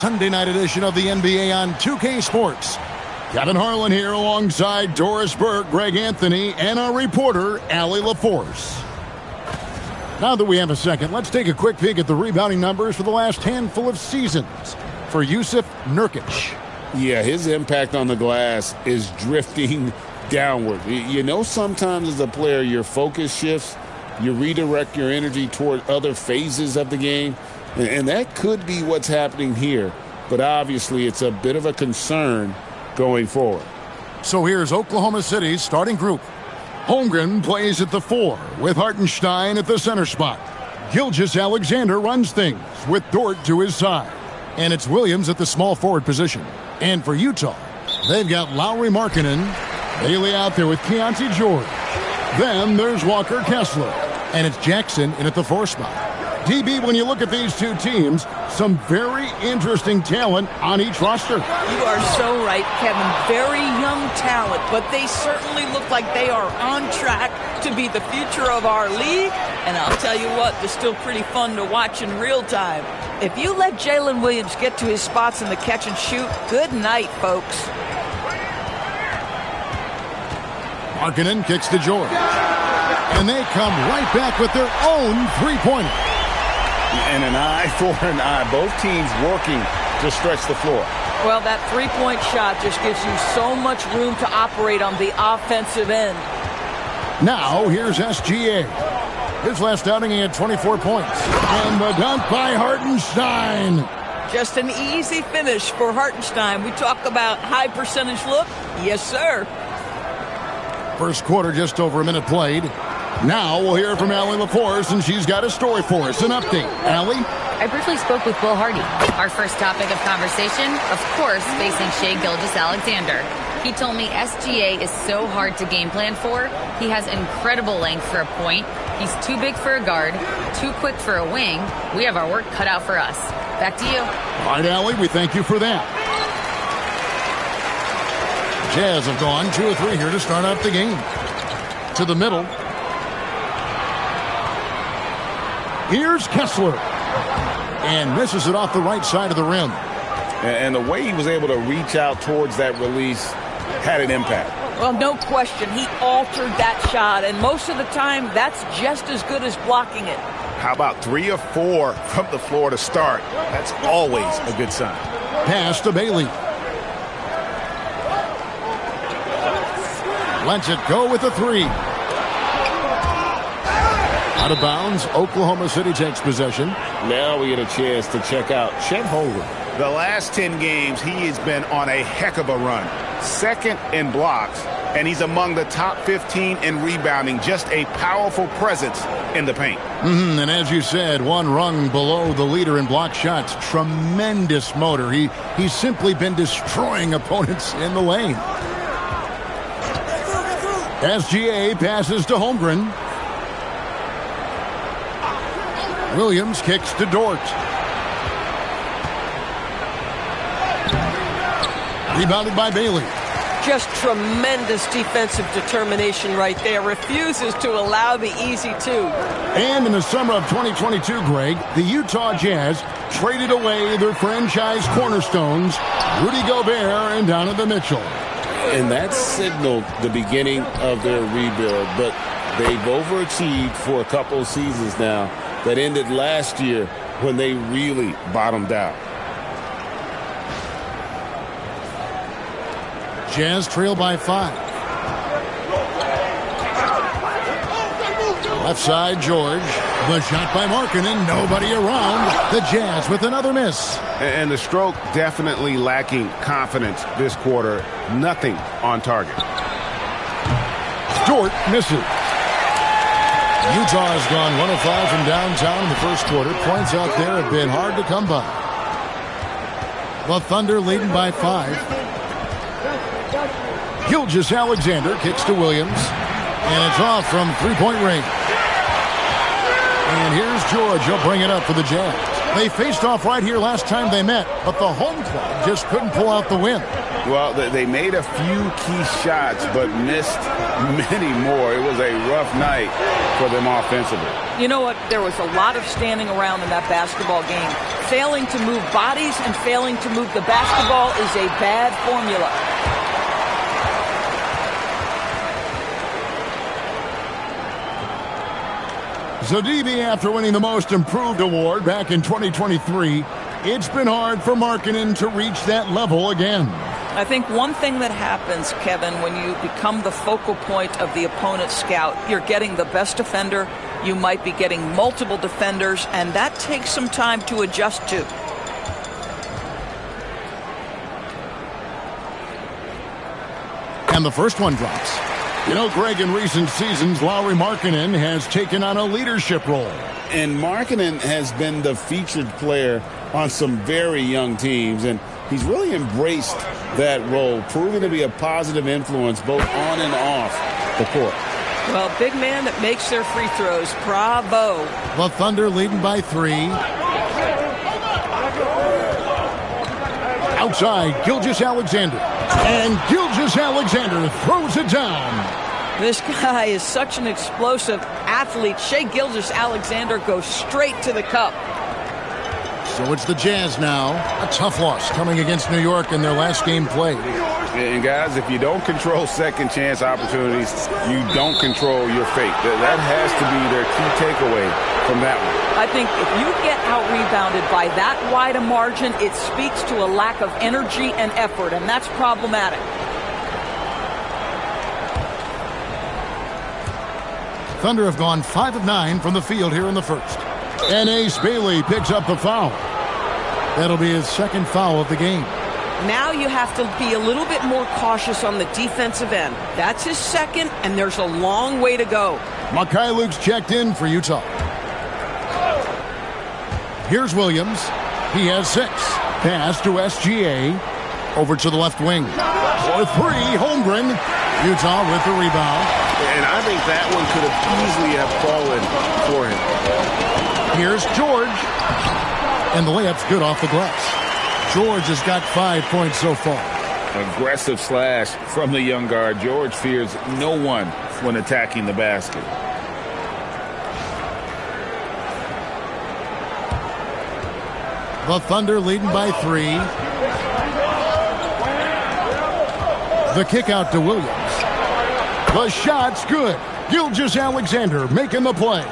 Sunday night edition of the NBA on 2K Sports. Kevin Harlan here alongside Doris Burke, Greg Anthony, and our reporter, Allie LaForce. Now that we have a second, let's take a quick peek at the rebounding numbers for the last handful of seasons for Jusuf Nurkic. Yeah, his impact on the glass is drifting downward. You know, sometimes as a player, your focus shifts. You redirect your energy toward other phases of the game. And that could be what's happening here. But obviously, it's a bit of a concern going forward. So here's Oklahoma City's starting group. Holmgren plays at the 4 with Hartenstein at the center spot. Gilgeous-Alexander runs things with Dort to his side. And it's Williams at the small forward position. And for Utah, they've got Lauri Markkanen, Bailey out there with Keontae George. Then there's Walker Kessler. And it's Jackson in at the 4 spot. DB, when you look at these two teams, some very interesting talent on each roster. You are so right, Kevin. Very young talent, but they certainly look like they are on track to be the future of our league. And I'll tell you what, they're still pretty fun to watch in real time. If you let Jalen Williams get to his spots in the catch and shoot, good night, folks. Markkanen kicks to George. And they come right back with their own three-pointer. And an eye for an eye. Both teams working to stretch the floor. Well, that three-point shot just gives you so much room to operate on the offensive end. Now, here's SGA. His last outing, he had 24 points. And the dunk by Hartenstein. Just an easy finish for Hartenstein. We talk about high percentage look. Yes, sir. First quarter, just over a minute played. Now we'll hear from Allie LaForce, and she's got a story for us. An update. Allie? I briefly spoke with Will Hardy. Our first topic of conversation, of course, facing Shai Gilgeous-Alexander. He told me SGA is so hard to game plan for. He has incredible length for a point. He's too big for a guard, too quick for a wing. We have our work cut out for us. Back to you. All right, Allie, we thank you for that. Jazz have gone 2 of 3 here to start out the game. To the middle. Here's Kessler. And misses it off the right side of the rim. And the way he was able to reach out towards that release had an impact. Well, no question. He altered that shot. And most of the time, that's just as good as blocking it. How about 3 or 4 from the floor to start? That's always a good sign. Pass to Bailey. Lets it go with the 3. Out of bounds, Oklahoma City takes possession. Now we get a chance to check out Chet Holmgren. The last 10 games, he has been on a heck of a run. Second in blocks, and he's among the top 15 in rebounding. Just a powerful presence in the paint. And as you said, one rung below the leader in block shots. Tremendous motor. He's simply been destroying opponents in the lane. SGA passes to Holmgren. Williams kicks to Dort. Rebounded by Bailey. Just tremendous defensive determination right there. Refuses to allow the easy 2. And in the summer of 2022, Greg, the Utah Jazz traded away their franchise cornerstones, Rudy Gobert and Donovan Mitchell. And that signaled the beginning of their rebuild. But they've overachieved for a couple of seasons now. That ended last year when they really bottomed out. Jazz trail by 5. Left side, George. The shot by Markkanen. Nobody around. The Jazz with another miss. And the stroke definitely lacking confidence this quarter. Nothing on target. Dort misses. Utah has gone 1 of 5 from downtown in the first quarter. Points out there have been hard to come by. The Thunder leading by 5. Gilgeous-Alexander kicks to Williams. And it's off from three-point range. And here's George. He'll bring it up for the Jazz. They faced off right here last time they met, but the home club just couldn't pull out the win. Well, they made a few key shots, but missed many more. It was a rough night for them offensively. You know what? There was a lot of standing around in that basketball game. Failing to move bodies and failing to move the basketball is a bad formula. Zadibi, after winning the Most Improved award back in 2023, it's been hard for Markkanen to reach that level again. I think one thing that happens, Kevin, when you become the focal point of the opponent's scout, you're getting the best defender, you might be getting multiple defenders, and that takes some time to adjust to. And the first one drops. You know, Greg, in recent seasons, Lauri Markkanen has taken on a leadership role. And Markkanen has been the featured player on some very young teams, and he's really embraced that role, proving to be a positive influence both on and off the court. Well, big man that makes their free throws. Bravo. The Thunder leading by 3. Outside, Gilgeous-Alexander. And Gilgeous-Alexander throws it down. This guy is such an explosive athlete. Shai Gilgeous-Alexander goes straight to the cup. So it's the Jazz now. A tough loss coming against New York in their last game played. And guys, if you don't control second chance opportunities, you don't control your fate. That has to be their key takeaway from that one. I think if you get out-rebounded by that wide a margin, it speaks to a lack of energy and effort, and that's problematic. Thunder have gone 5 of 9 from the field here in the first. And Ace Bailey picks up the foul. That'll be his second foul of the game. Now you have to be a little bit more cautious on the defensive end. That's his second, and there's a long way to go. Luke's checked in for Utah. Here's Williams. He has 6. Pass to SGA. Over to the left wing. For 3, Holmgren. Utah with the rebound. And I think that one could have easily have fallen for him. Here's George. And the layup's good off the glass. George has got 5 points so far. Aggressive slash from the young guard. George fears no one when attacking the basket. The Thunder leading by 3. The kick out to Williams. The shot's good. Gilgeous-Alexander making the play.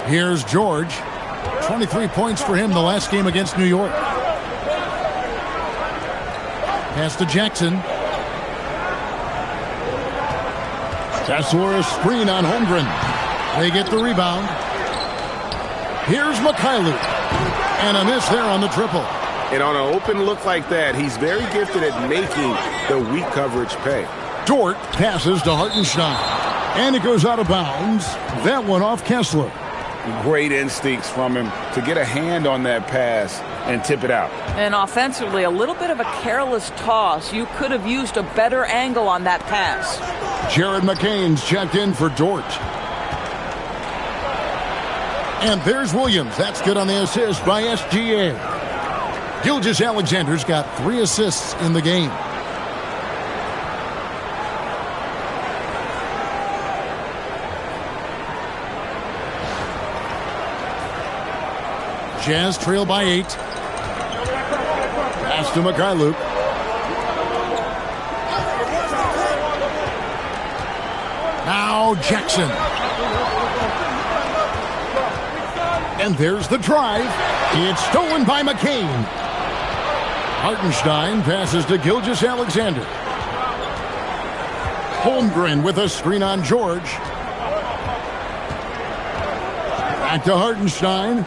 Here's George. 23 points for him the last game against New York. Pass to Jackson. Kessler, a screen on Holmgren. They get the rebound. Here's Mikhailuk. And a miss there on the triple. And on an open look like that, he's very gifted at making the weak coverage pay. Dort passes to Hartenstein. And it goes out of bounds. That one off Kessler. Great instincts from him to get a hand on that pass and tip it out. And offensively, a little bit of a careless toss. You could have used a better angle on that pass. Jared McCain's checked in for Dort. And there's Williams. That's good on the assist by SGA. Gilgeous-Alexander's got 3 assists in the game. Jazz trail by 8. Pass to Mikhailuk. Now Jackson. And there's the drive. It's stolen by McCain. Hartenstein passes to Gilgeous-Alexander. Holmgren with a screen on George. Back to Hartenstein.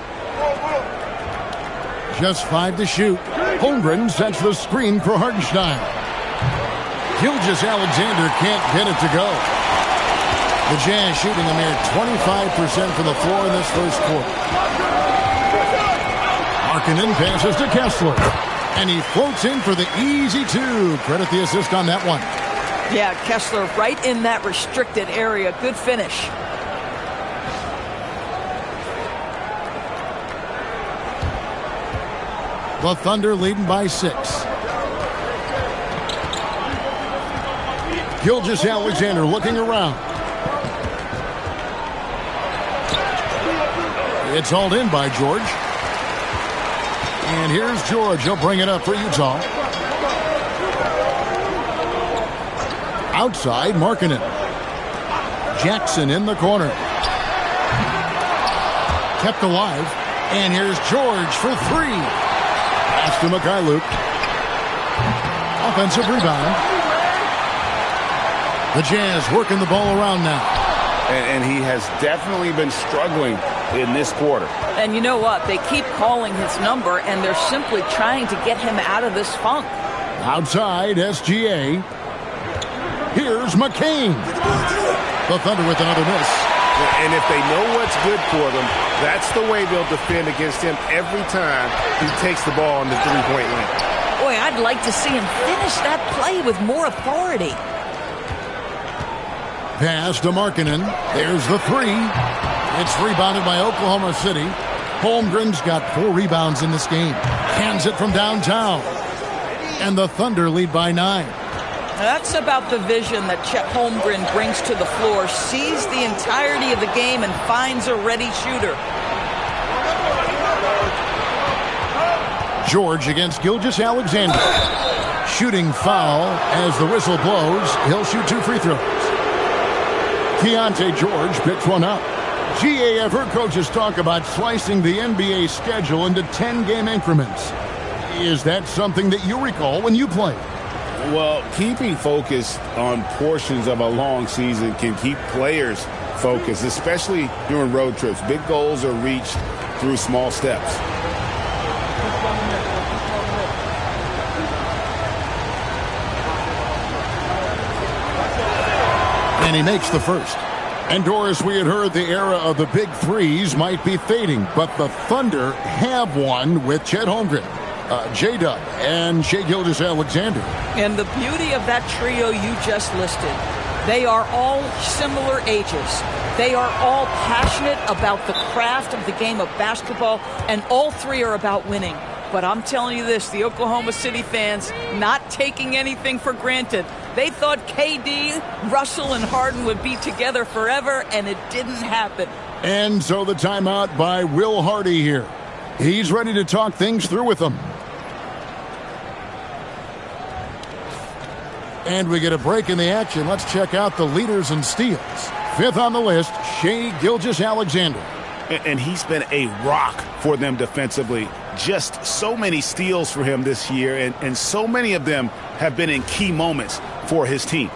Just 5 to shoot. Holmgren sets the screen for Hartenstein. Gilgeous-Alexander can't get it to go. The Jazz shooting a mere 25% from the floor in this first quarter. Markkanen passes to Kessler. And he floats in for the easy 2. Credit the assist on that one. Yeah, Kessler right in that restricted area. Good finish. The Thunder leading by 6. Gilgeous-Alexander looking around. It's hauled in by George. And here's George. He'll bring it up for Utah. Outside, Markkanen. Jackson in the corner. Kept alive. And here's George for three. Pass to Mikhailuk. Offensive rebound. The Jazz working the ball around now. And he has definitely been struggling in this quarter. And you know what? They keep calling his number, and they're simply trying to get him out of this funk. Outside, SGA. Here's McCain. The Thunder with another miss. And if they know what's good for them, that's the way they'll defend against him every time he takes the ball in the three-point line. Boy, I'd like to see him finish that play with more authority. Pass to Markkanen. There's the three. It's rebounded by Oklahoma City. Holmgren's got 4 rebounds in this game. Hands it from downtown. And the Thunder lead by 9. That's about the vision that Chet Holmgren brings to the floor. Sees the entirety of the game and finds a ready shooter. George against Gilgeous-Alexander. Shooting foul as the whistle blows. He'll shoot 2 free throws. Keontae George picks one up. GA, I've heard coaches talk about slicing the NBA schedule into 10-game increments. Is that something that you recall when you played? Well, keeping focused on portions of a long season can keep players focused, especially during road trips. Big goals are reached through small steps. And he makes the first. And Doris, we had heard the era of the big threes might be fading, but the Thunder have one with Chet Holmgren, J-Dub, and Shai Gilgeous-Alexander. And the beauty of that trio you just listed, they are all similar ages. They are all passionate about the craft of the game of basketball, and all 3 are about winning. But I'm telling you this, the Oklahoma City fans not taking anything for granted. They thought KD, Russell, and Harden would be together forever, and it didn't happen. And so the timeout by Will Hardy here. He's ready to talk things through with them. And we get a break in the action. Let's check out the leaders in steals. 5th on the list, Shai Gilgeous-Alexander. And he's been a rock for them defensively. Just so many steals for him this year, and so many of them have been in key moments for his team.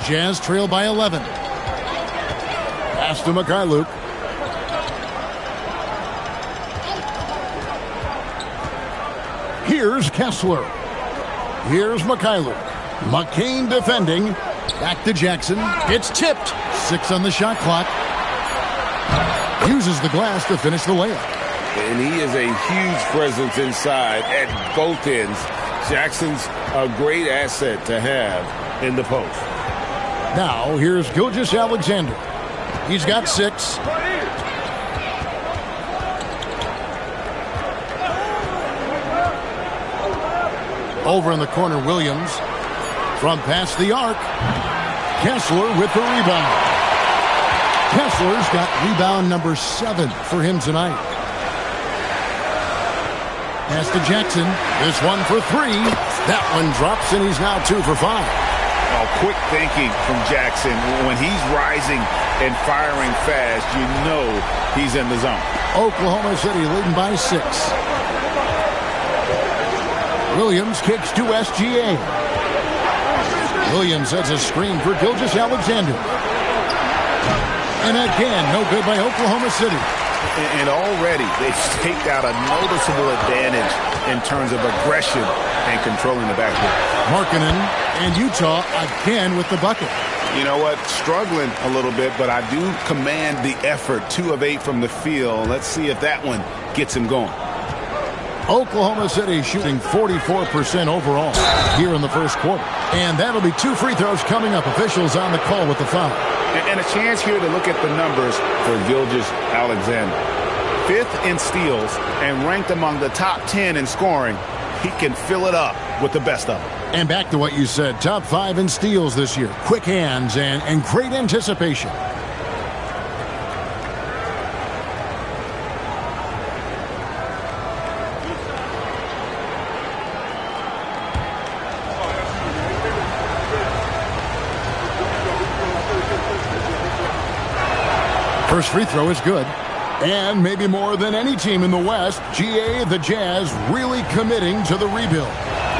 Jazz trail by 11. Pass to Mikhailuk. Here's Kessler. Here's Mikhailuk. McCain defending. Back to Jackson. It's tipped. 6 on the shot clock. Uses the glass to finish the layup. And he is a huge presence inside at both ends. Jackson's a great asset to have in the post. Now, here's Gilgeous-Alexander. He's got 6. Over in the corner, Williams. From past the arc. Kessler with the rebound. Kessler's got rebound number 7 for him tonight. Pass to Jackson. This one for 3. That one drops, and he's now 2 for 5. Oh, quick thinking from Jackson. When he's rising and firing fast, you know he's in the zone. Oklahoma City leading by 6. Williams kicks to SGA. Williams has a screen for Gilgeous-Alexander. And again, no good by Oklahoma City. And already they've staked out a noticeable advantage in terms of aggression and controlling the backcourt. Markkanen and Utah again with the bucket. You know what? Struggling a little bit, but I do command the effort. 2 of 8 from the field. Let's see if that one gets him going. Oklahoma City shooting 44% overall here in the first quarter. And that'll be 2 free throws coming up. Officials on the call with the foul. And a chance here to look at the numbers for Gilgeous-Alexander. 5th in steals and ranked among the top 10 in scoring. He can fill it up with the best of them. And back to what you said, top 5 in steals this year. Quick hands and great anticipation. First free throw is good. And maybe more than any team in the West, GA, the Jazz, really committing to the rebuild.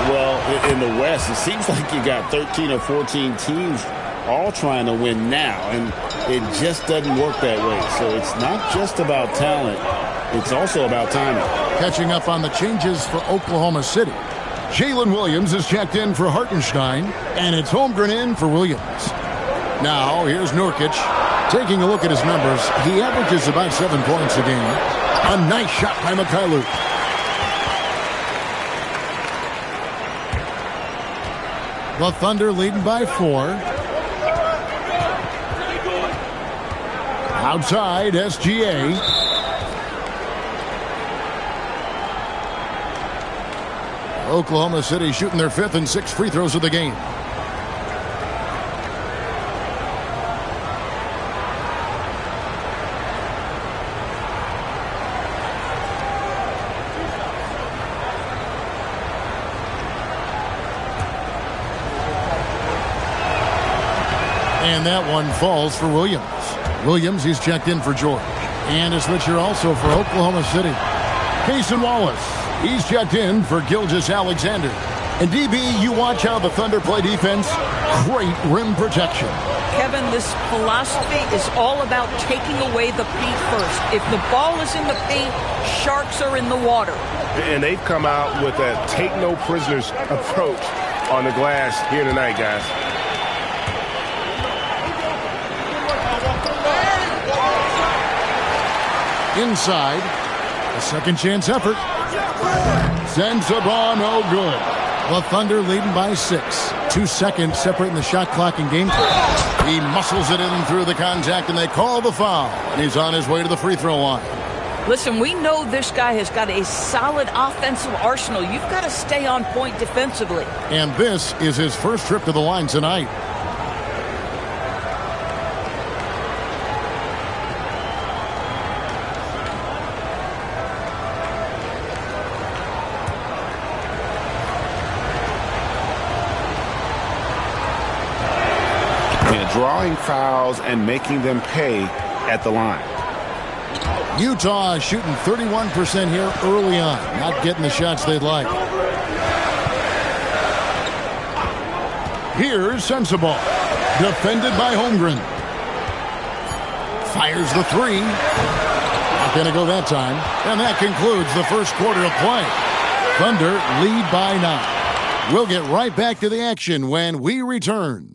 Well, in the West, it seems like you got 13 or 14 teams all trying to win now, and it just doesn't work that way. So it's not just about talent, it's also about timing. Catching up on the changes for Oklahoma City. Jalen Williams is checked in for Hartenstein, and it's Holmgren in for Williams. Now, here's Nurkic. Taking a look at his numbers, he averages about 7 points a game. A nice shot by Mikhailuk. The Thunder leading by 4. Outside, SGA. Oklahoma City shooting their 5th and 6th free throws of the game. And that one falls for Williams. Williams, he's checked in for George. And a switcher also for Oklahoma City. Cason Wallace, he's checked in for Gilgeous-Alexander. And DB, you watch how the Thunder play defense. Great rim protection. Kevin, this philosophy is all about taking away the paint first. If the ball is in the paint, sharks are in the water. And they've come out with a take-no-prisoners approach on the glass here tonight, guys. Inside, a second chance effort. Sends the ball, no good. The Thunder leading by 6. 2 seconds separating the shot clock and game clock. He muscles it in through the contact, and they call the foul. And he's on his way to the free throw line. Listen, we know this guy has got a solid offensive arsenal. You've got to stay on point defensively. And this is his first trip to the line tonight. Drawing fouls and making them pay at the line. Utah shooting 31% here early on. Not getting the shots they'd like. Here's Sensabaugh. Defended by Holmgren. Fires the 3. Not going to go that time. And that concludes the first quarter of play. Thunder lead by 9. We'll get right back to the action when we return.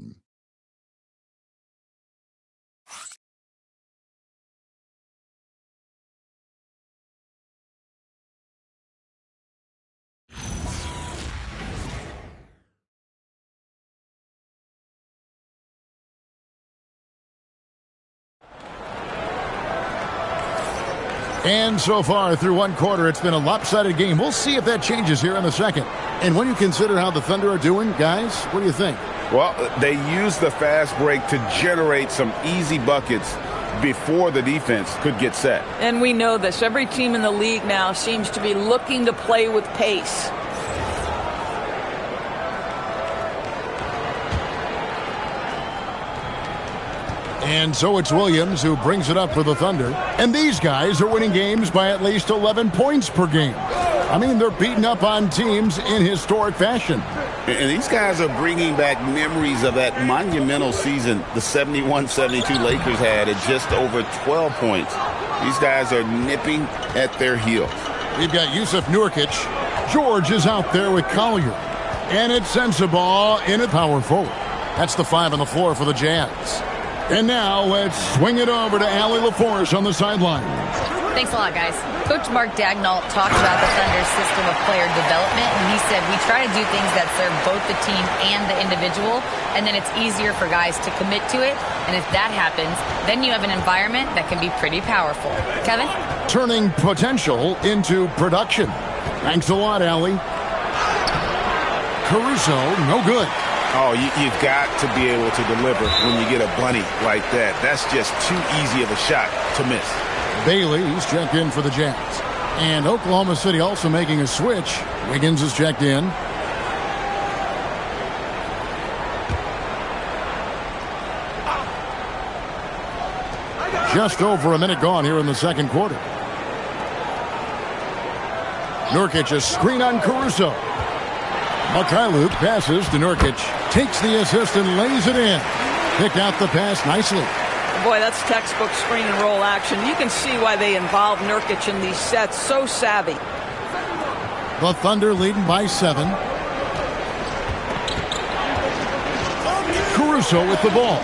And so far, through one quarter, it's been a lopsided game. We'll see if that changes here in the second. And when you consider how the Thunder are doing, guys, what do you think? Well, they use the fast break to generate some easy buckets before the defense could get set. And we know this. Every team in the league now seems to be looking to play with pace. And so it's Williams who brings it up for the Thunder. And these guys are winning games by at least 11 points per game. I mean, they're beating up on teams in historic fashion. And these guys are bringing back memories of that monumental season the 71-72 Lakers had at just over 12 points. These guys are nipping at their heels. We've got Yusuf Nurkic. George is out there with Collier. And it's Sensabaugh in at power forward. That's the 5 on the floor for the Jazz. And now let's swing it over to Allie LaForce on the sideline. Thanks a lot, guys. Coach Mark Daigneault talked about the Thunder's system of player development, and he said, we try to do things that serve both the team and the individual, and then it's easier for guys to commit to it. And if that happens, then you have an environment that can be pretty powerful. Kevin? Turning potential into production. Thanks a lot, Allie. Caruso, no good. Oh, you've got to be able to deliver when you get a bunny like that. That's just too easy of a shot to miss. Bailey's checked in for the Jazz. And Oklahoma City also making a switch. Wiggins is checked in. Just over a minute gone here in the second quarter. Nurkic, a screen on Caruso. Mikhailuk passes to Nurkic. Takes the assist and lays it in. Picked out the pass nicely. Boy, that's textbook screen and roll action. You can see why they involve Nurkic in these sets. So savvy. The Thunder leading by 7. Caruso with the ball.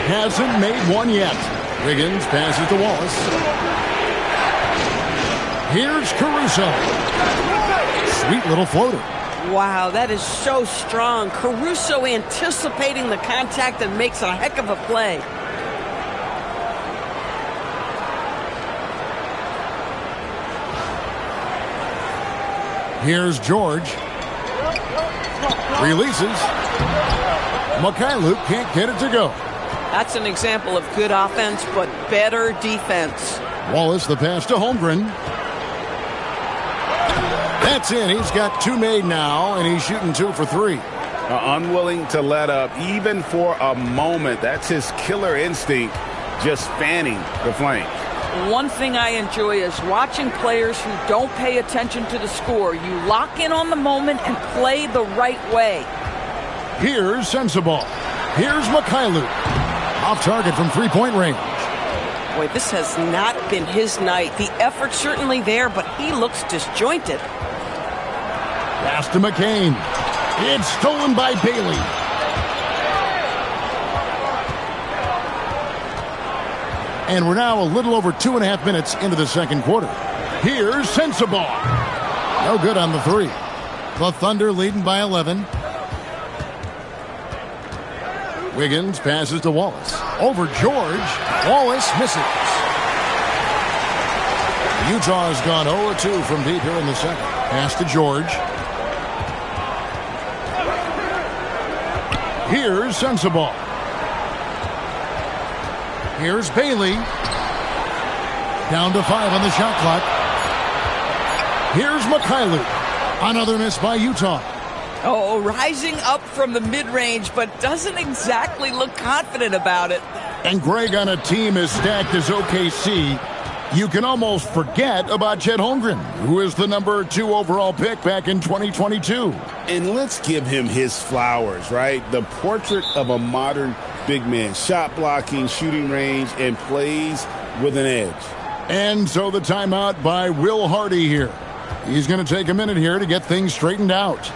Hasn't made one yet. Wiggins passes to Wallace. Here's Caruso. Sweet little floater. Wow, that is so strong. Caruso anticipating the contact and makes a heck of a play. Here's George. Releases. Mikhailuk can't get it to go. That's an example of good offense, but better defense. Wallace, the pass to Holmgren. That's in. He's got 2 made now, and he's shooting 2 for 3. Unwilling to let up, even for a moment. That's his killer instinct, just fanning the flame. One thing I enjoy is watching players who don't pay attention to the score. You lock in on the moment and play the right way. Here's Sensabaugh. Here's Mikhailuk. Off target from 3-point range. Boy, this has not been his night. The effort's certainly there, but he looks disjointed. Pass to McCain. It's stolen by Bailey. And we're now a little over 2.5 minutes into the second quarter. Here's Sensabaugh. No good on the 3. The Thunder leading by 11. Wiggins passes to Wallace. Over George. Wallace misses. Utah has gone 0-2 from deep here in the second. Pass to George. Here's Sensabaugh. Here's Bailey. Down to 5 on the shot clock. Here's Mikhailuk. Another miss by Utah. Oh, rising up from the mid-range, but doesn't exactly look confident about it. And Greg, on a team as stacked as OKC, you can almost forget about Chet Holmgren, who is the number 2 overall pick back in 2022. And let's give him his flowers, right? The portrait of a modern big man. Shot blocking, shooting range, and plays with an edge. And so the timeout by Will Hardy here. He's going to take a minute here to get things straightened out.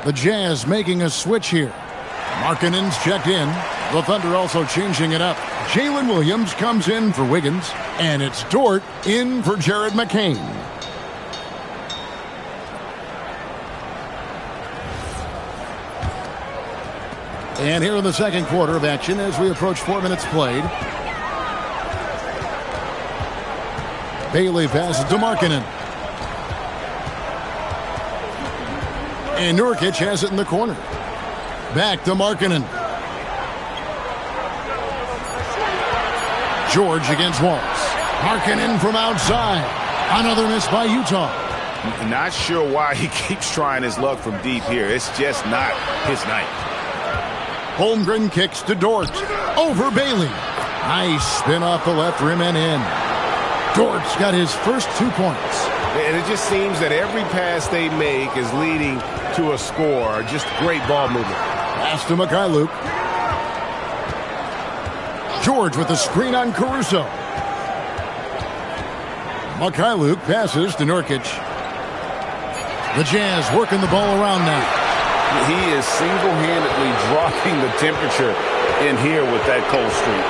The Jazz making a switch here. Markkanen's checked in. The Thunder also changing it up. Jalen Williams comes in for Wiggins. And it's Dort in for Jared McCain. And here in the second quarter of action as we approach 4 minutes played. Bailey passes to Markkanen. And Nurkic has it in the corner. Back to Markkanen. George against Wallace. Markkanen from outside. Another miss by Utah. Not sure why he keeps trying his luck from deep here. It's just not his night. Holmgren kicks to Dort. Over Bailey. Nice spin off the left rim and in. Dort's got his first 2 points. And it just seems that every pass they make is leading to a score. Just great ball movement. Pass to Mikhailuk. George with the screen on Caruso. MyLeague passes to Nurkic. The Jazz working the ball around now. He is single-handedly dropping the temperature in here with that cold streak.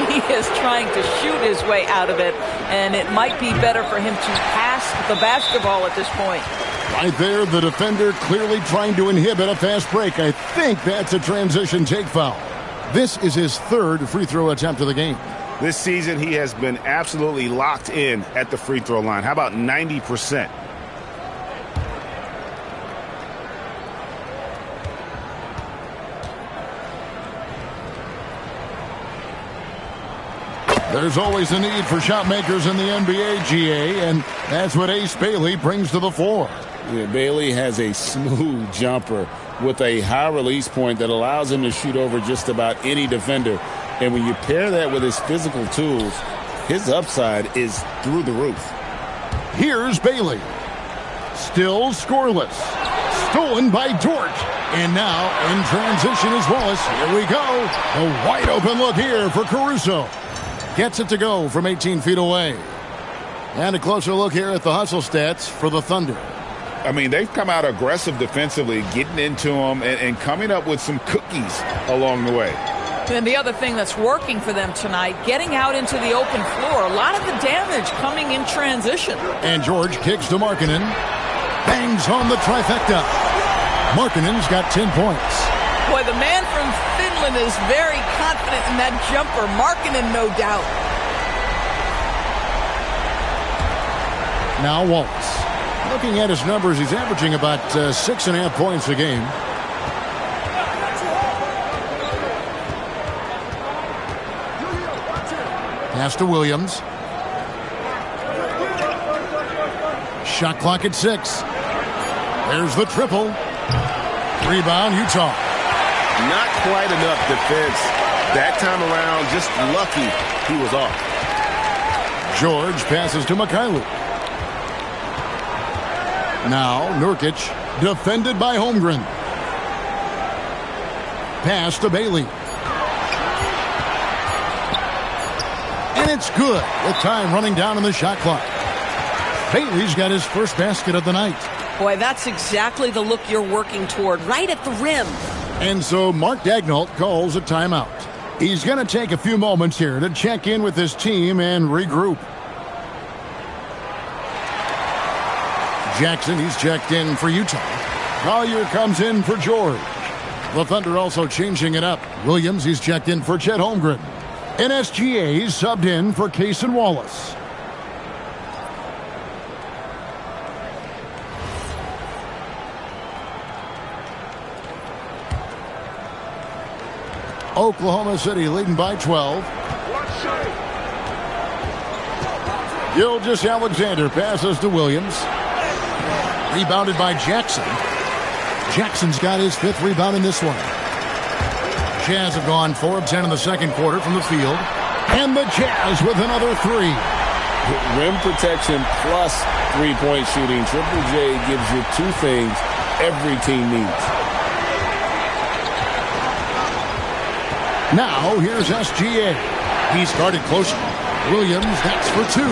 He is trying to shoot his way out of it, and it might be better for him to pass the basketball at this point. Right there, the defender clearly trying to inhibit a fast break. I think that's a transition take foul. This is his third free throw attempt of the game. This season, he has been absolutely locked in at the free throw line. How about 90%? There's always a need for shot makers in the NBA, GA, and that's what Ace Bailey brings to the floor. Yeah, Bailey has a smooth jumper with a high release point that allows him to shoot over just about any defender. And when you pair that with his physical tools, his upside is through the roof. Here's Bailey. Still scoreless. Stolen by Dort. And now in transition is Wallace. Here we go. A wide open look here for Caruso. Gets it to go from 18 feet away. And a closer look here at the hustle stats for the Thunder. I mean, they've come out aggressive defensively, getting into them and coming up with some cookies along the way. And the other thing that's working for them tonight, getting out into the open floor. A lot of the damage coming in transition. And George kicks to Markkanen. Bangs home the trifecta. Markkanen's got 10 points. Boy, the man from Finland is very confident in that jumper. Markkanen, no doubt. Now Wallace. Looking at his numbers, he's averaging about 6.5 points a game. Pass to Williams. Shot clock at 6. There's the triple. Rebound, Utah. Not quite enough defense. That time around, just lucky he was off. George passes to MyLeague. Now Nurkic, defended by Holmgren. Pass to Bailey. And it's good with time running down on the shot clock. Bailey's got his first basket of the night. Boy, that's exactly the look you're working toward, right at the rim. And so Mark Daigneault calls a timeout. He's going to take a few moments here to check in with his team and regroup. Jackson, he's checked in for Utah. Collier comes in for George. The Thunder also changing it up. Williams, he's checked in for Chet Holmgren. And SGA subbed in for Cason Wallace. Oklahoma City leading by 12. Gilgeous-Alexander passes to Williams. Rebounded by Jackson. Jackson's got his 5th rebound in this one. Jazz have gone 4 of 10 in the second quarter from the field. And the Jazz with another 3. Rim protection plus three-point shooting. Triple J gives you 2 things every team needs. Now here's SGA. He started closer. Williams, that's for 2.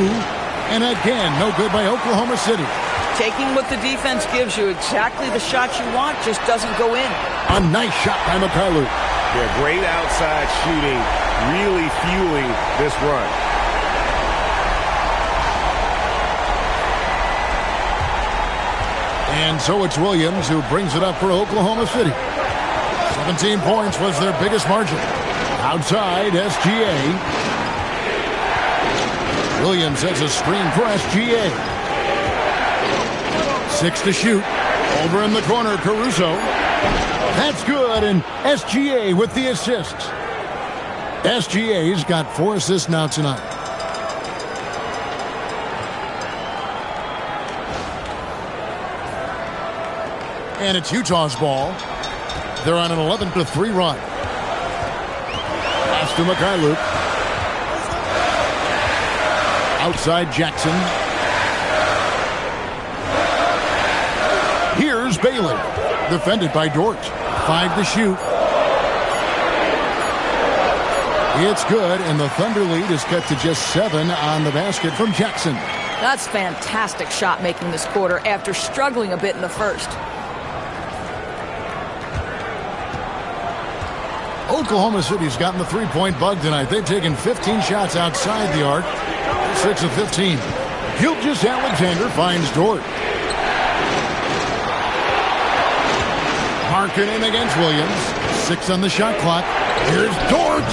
And again, no good by Oklahoma City. Taking what the defense gives you, exactly the shot you want, just doesn't go in. A nice shot by MyLeague. Yeah, great outside shooting, really fueling this run. And so it's Williams who brings it up for Oklahoma City. 17 points was their biggest margin. Outside, SGA. Williams has a screen for SGA. 6 to shoot. Over in the corner, Caruso. That's good, and SGA with the assist. SGA's got 4 assists now tonight. And it's Utah's ball. They're on an 11-3 run. Pass to MyLeague. Outside Jackson. Here's Bailey. Defended by Dort. 5 to shoot. It's good, and the Thunder lead is cut to just 7 on the basket from Jackson. That's fantastic shot making this quarter after struggling a bit in the first. Oklahoma City's gotten the three-point bug tonight. They've taken 15 shots outside the arc. 6 of 15. Gilgeous-Alexander finds Dort. Markkanen against Williams. 6 on the shot clock. Here's Dort.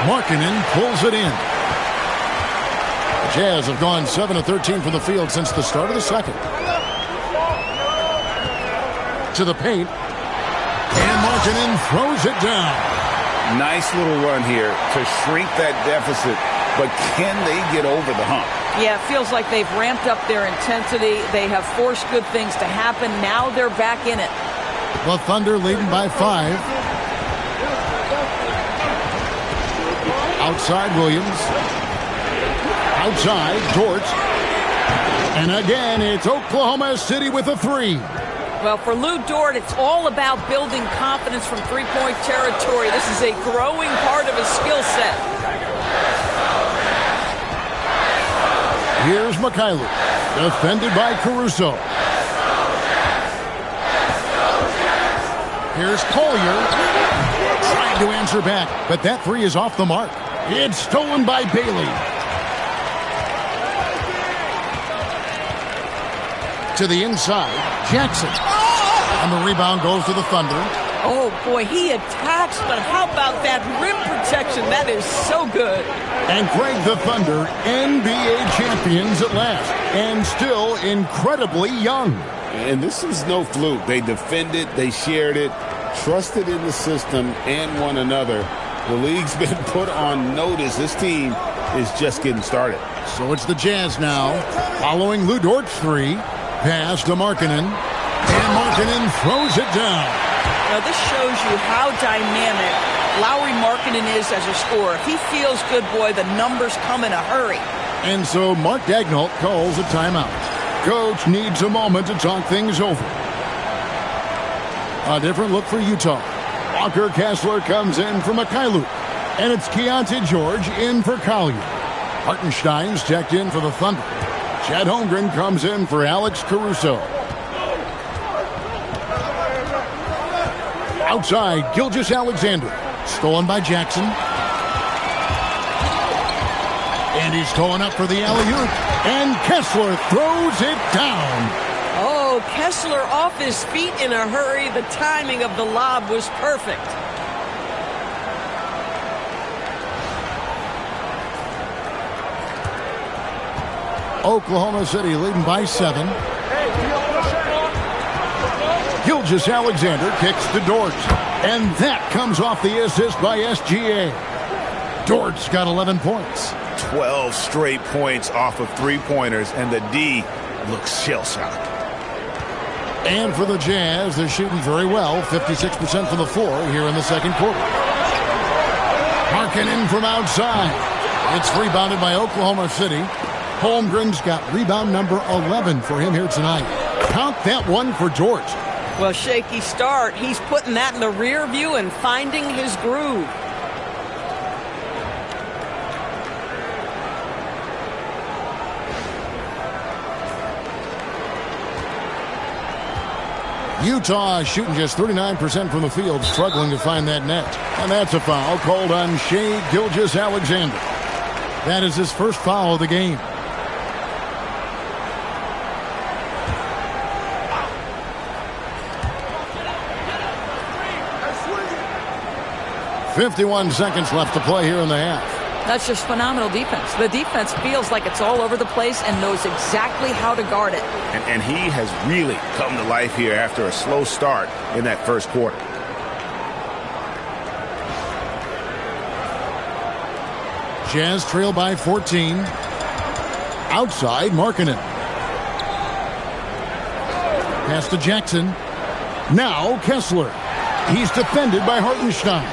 Markkanen pulls it in. The Jazz have gone 7 of 13 from the field since the start of the second. To the paint. And Markkanen throws it down. Nice little run here to shrink that deficit, but can they get over the hump? Yeah, it feels like they've ramped up their intensity. They have forced good things to happen. Now they're back in it. The Thunder leading by 5. Outside Williams. Outside Dort. And again, it's Oklahoma City with a 3. Well, for Lou Dort, it's all about building confidence from three-point territory. This is a growing part of his skill set. Here's Mikhailuk, defended by Caruso. Here's Collier, trying to answer back, but that 3 is off the mark. It's stolen by Bailey. To the inside, Jackson. And the rebound goes to the Thunder. Oh, boy, he attacks, but how about that rim protection? That is so good. And Greg, the Thunder, NBA champions at last, and still incredibly young. And this is no fluke. They defended, they shared it, trusted in the system and one another. The league's been put on notice. This team is just getting started. So it's the Jazz now, following Lou Dort's 3. Pass to Markkanen, and Markkanen throws it down. Now, this shows you how dynamic Lauri Markkanen is as a scorer. If he feels good, boy, the numbers come in a hurry. And so Mark Daigneault calls a timeout. Coach needs a moment to talk things over. A different look for Utah. Walker Kessler comes in for Mikhailuk, and it's Keontae George in for Collier. Hartenstein's checked in for the Thunder. Chad Holmgren comes in for Alex Caruso. Outside, Gilgeous-Alexander. Stolen by Jackson. And he's going up for the alley-oop. And Kessler throws it down. Oh, Kessler off his feet in a hurry. The timing of the lob was perfect. Oklahoma City leading by 7. Gilgeous-Alexander kicks to Dort. And that comes off the assist by SGA. Dort's got 11 points. 12 straight points off of three-pointers, and the D looks shell-shocked. And for the Jazz, they're shooting very well, 56% from the floor here in the second quarter. Markkanen from outside. It's rebounded by Oklahoma City. Holmgren's got rebound number 11 for him here tonight. Count that one for Dort. Well, shaky start. He's putting that in the rear view and finding his groove. Utah shooting just 39% from the field, struggling to find that net. And that's a foul called on Shai Gilgeous-Alexander. That is his first foul of the game. .51 seconds left to play here in the half. That's just phenomenal defense. The defense feels like it's all over the place and knows exactly how to guard it. And he has really come to life here after a slow start in that first quarter. Jazz trail by 14. Outside, Markkanen. Pass to Jackson. Now Kessler. He's defended by Hartenstein.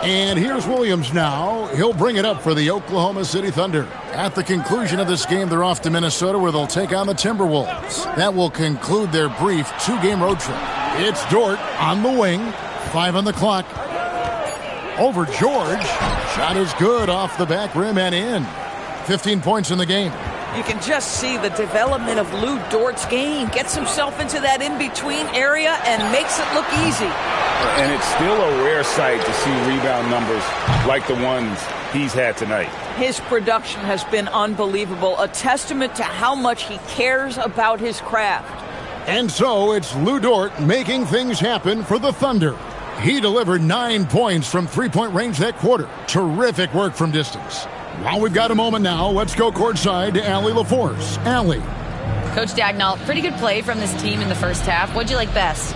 And here's Williams now. He'll bring it up for the Oklahoma City Thunder. At the conclusion of this game, they're off to Minnesota where they'll take on the Timberwolves. That will conclude their brief 2-game road trip. It's Dort on the wing. 5 on the clock. Over George. Shot is good off the back rim and in. 15 points in the game. You can just see the development of Lou Dort's game. Gets himself into that in-between area and makes it look easy. And it's still a rare sight to see rebound numbers like the ones he's had tonight. His production has been unbelievable, a testament to how much he cares about his craft. And so it's Lou Dort making things happen for the Thunder. He delivered 9 points from three-point range that quarter. Terrific work from distance. While we've got a moment now, let's go courtside to Allie LaForce. Allie. Coach Dagnall, pretty good play from this team in the first half. What'd you like best?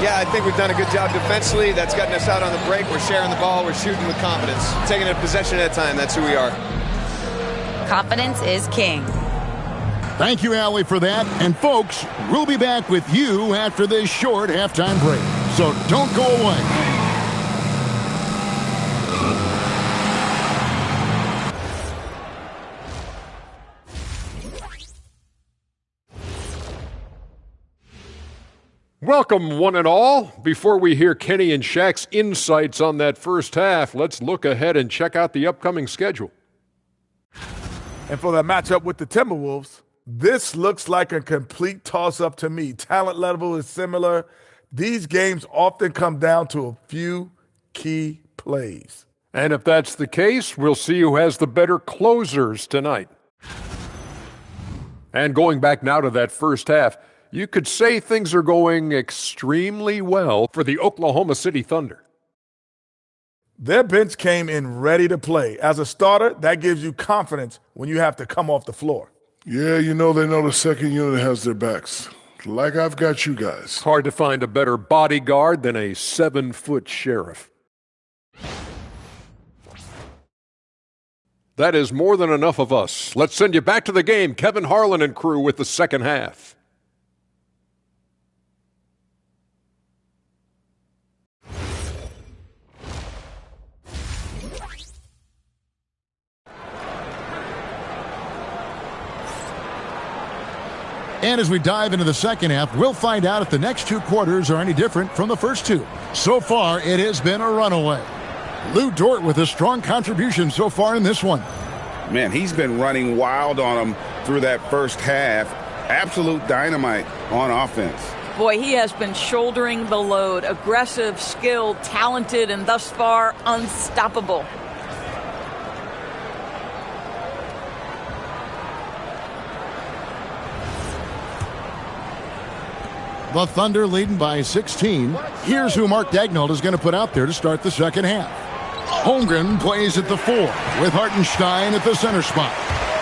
Yeah, I think we've done a good job defensively. That's gotten us out on the break. We're sharing the ball. We're shooting with confidence. Taking it possession at a time. That's who we are. Confidence is king. Thank you, Allie, for that. And, folks, we'll be back with you after this short halftime break. So don't go away. Welcome, one and all. Before we hear Kenny and Shaq's insights on that first half, let's look ahead and check out the upcoming schedule. And for the matchup with the Timberwolves, this looks like a complete toss-up to me. Talent level is similar. These games often come down to a few key plays. And if that's the case, we'll see who has the better closers tonight. And going back now to that first half, you could say things are going extremely well for the Oklahoma City Thunder. Their bench came in ready to play. As a starter, that gives you confidence when you have to come off the floor. Yeah, they know the second unit has their backs. Like I've got you guys. Hard to find a better bodyguard than a 7-foot sheriff. That is more than enough of us. Let's send you back to the game. Kevin Harlan and crew with the second half. And as we dive into the second half, we'll find out if the next two quarters are any different from the first two. So far, it has been a runaway. Lou Dort with a strong contribution so far in this one. Man, he's been running wild on him through that first half. Absolute dynamite on offense. Boy, he has been shouldering the load. Aggressive, skilled, talented, and thus far, unstoppable. The Thunder leading by 16. Here's who Mark Dagnall is going to put out there to start the second half. Holmgren plays at the 4 with Hartenstein at the center spot.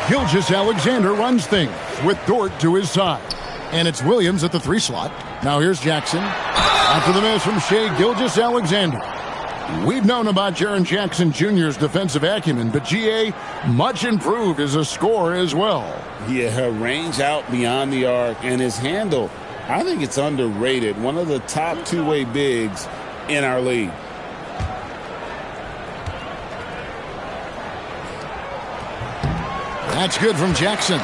Gilgeous-Alexander runs things with Dort to his side. And it's Williams at the 3 slot. Now here's Jackson. After the miss from Shai Gilgeous-Alexander. We've known about Jaren Jackson Jr.'s defensive acumen, but G.A. much improved as a scorer as well. Yeah, range out beyond the arc, and his handle, I think it's underrated. One of the top two-way bigs in our league. That's good from Jackson.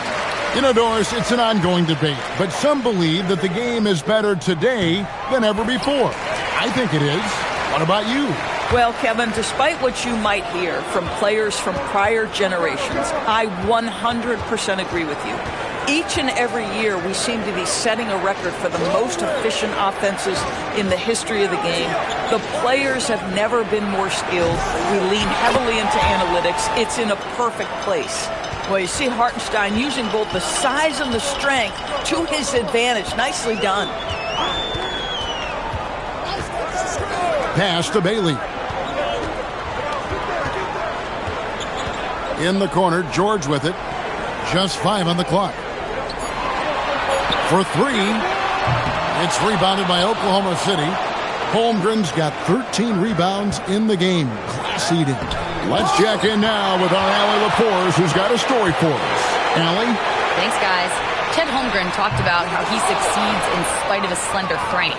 You know, Doris, it's an ongoing debate, but some believe that the game is better today than ever before. I think it is. What about you? Well, Kevin, despite what you might hear from players from prior generations, I 100% agree with you. Each and every year, we seem to be setting a record for the most efficient offenses in the history of the game. The players have never been more skilled. We lean heavily into analytics. It's in a perfect place. Well, you see Hartenstein using both the size and the strength to his advantage. Nicely done. Pass to Bailey. In the corner, George with it. Just 5 on the clock. For 3, it's rebounded by Oklahoma City. Holmgren's got 13 rebounds in the game. Class eating. Let's check in now with our Allie LaForce, who's got a story for us. Allie? Thanks, guys. Chet Holmgren talked about how he succeeds in spite of his slender frame.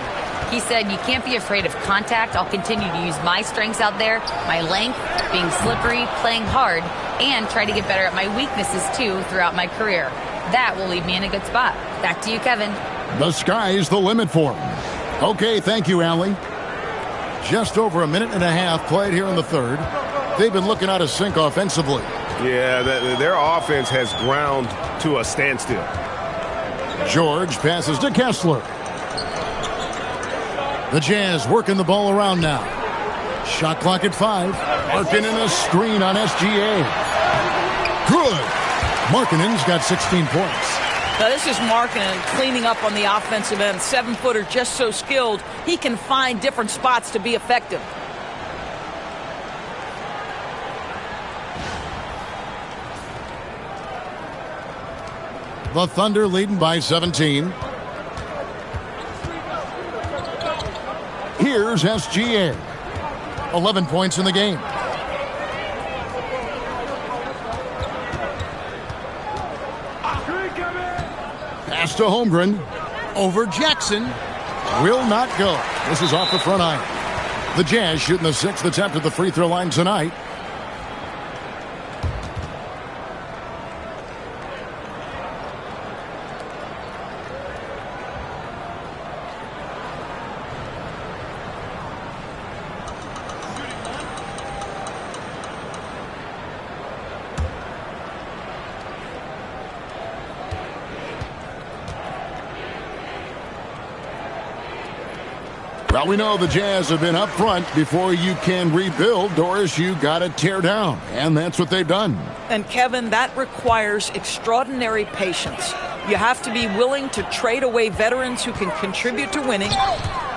He said, you can't be afraid of contact. I'll continue to use my strengths out there, my length, being slippery, playing hard, and try to get better at my weaknesses, too, throughout my career. That will leave me in a good spot. Back to you, Kevin. The sky's the limit for him. Okay, thank you, Allie. Just over a minute and a half played here in the third. They've been looking out of sync offensively. Yeah, their offense has ground to a standstill. George passes to Kessler. The Jazz working the ball around now. Shot clock at 5. Markkanen a screen on SGA. Good. Markkanen's got 16 points. Now this is Markkanen cleaning up on the offensive end. 7-footer just so skilled, he can find different spots to be effective. The Thunder leading by 17. Here's SGA. 11 points in the game. Pass to Holmgren. Over Jackson. Will not go. This is off the front iron. The Jazz shooting the 6th attempt at the free throw line tonight. Well, we know the Jazz have been up front. Before you can rebuild, Doris, you got to tear down. And that's what they've done. And, Kevin, that requires extraordinary patience. You have to be willing to trade away veterans who can contribute to winning.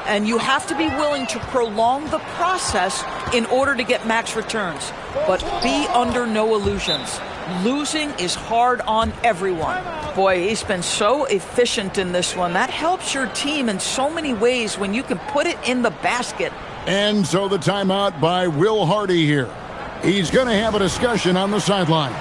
And you have to be willing to prolong the process in order to get max returns. But be under no illusions. Losing is hard on everyone. Boy, he's been so efficient in this one. That helps your team in so many ways when you can put it in the basket. And so the timeout by Will Hardy here. He's going to have a discussion on the sideline.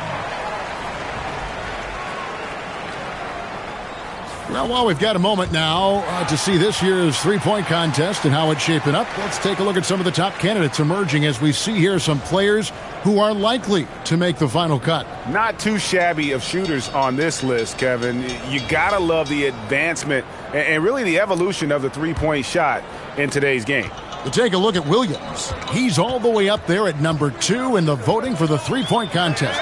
Well, while we've got a moment now to see this year's three-point contest and how it's shaping up, let's take a look at some of the top candidates emerging as we see here some players who are likely to make the final cut. Not too shabby of shooters on this list, Kevin. You got to love the advancement and really the evolution of the three-point shot in today's game. To take a look at Williams, he's all the way up there at number 2 in the voting for the three-point contest.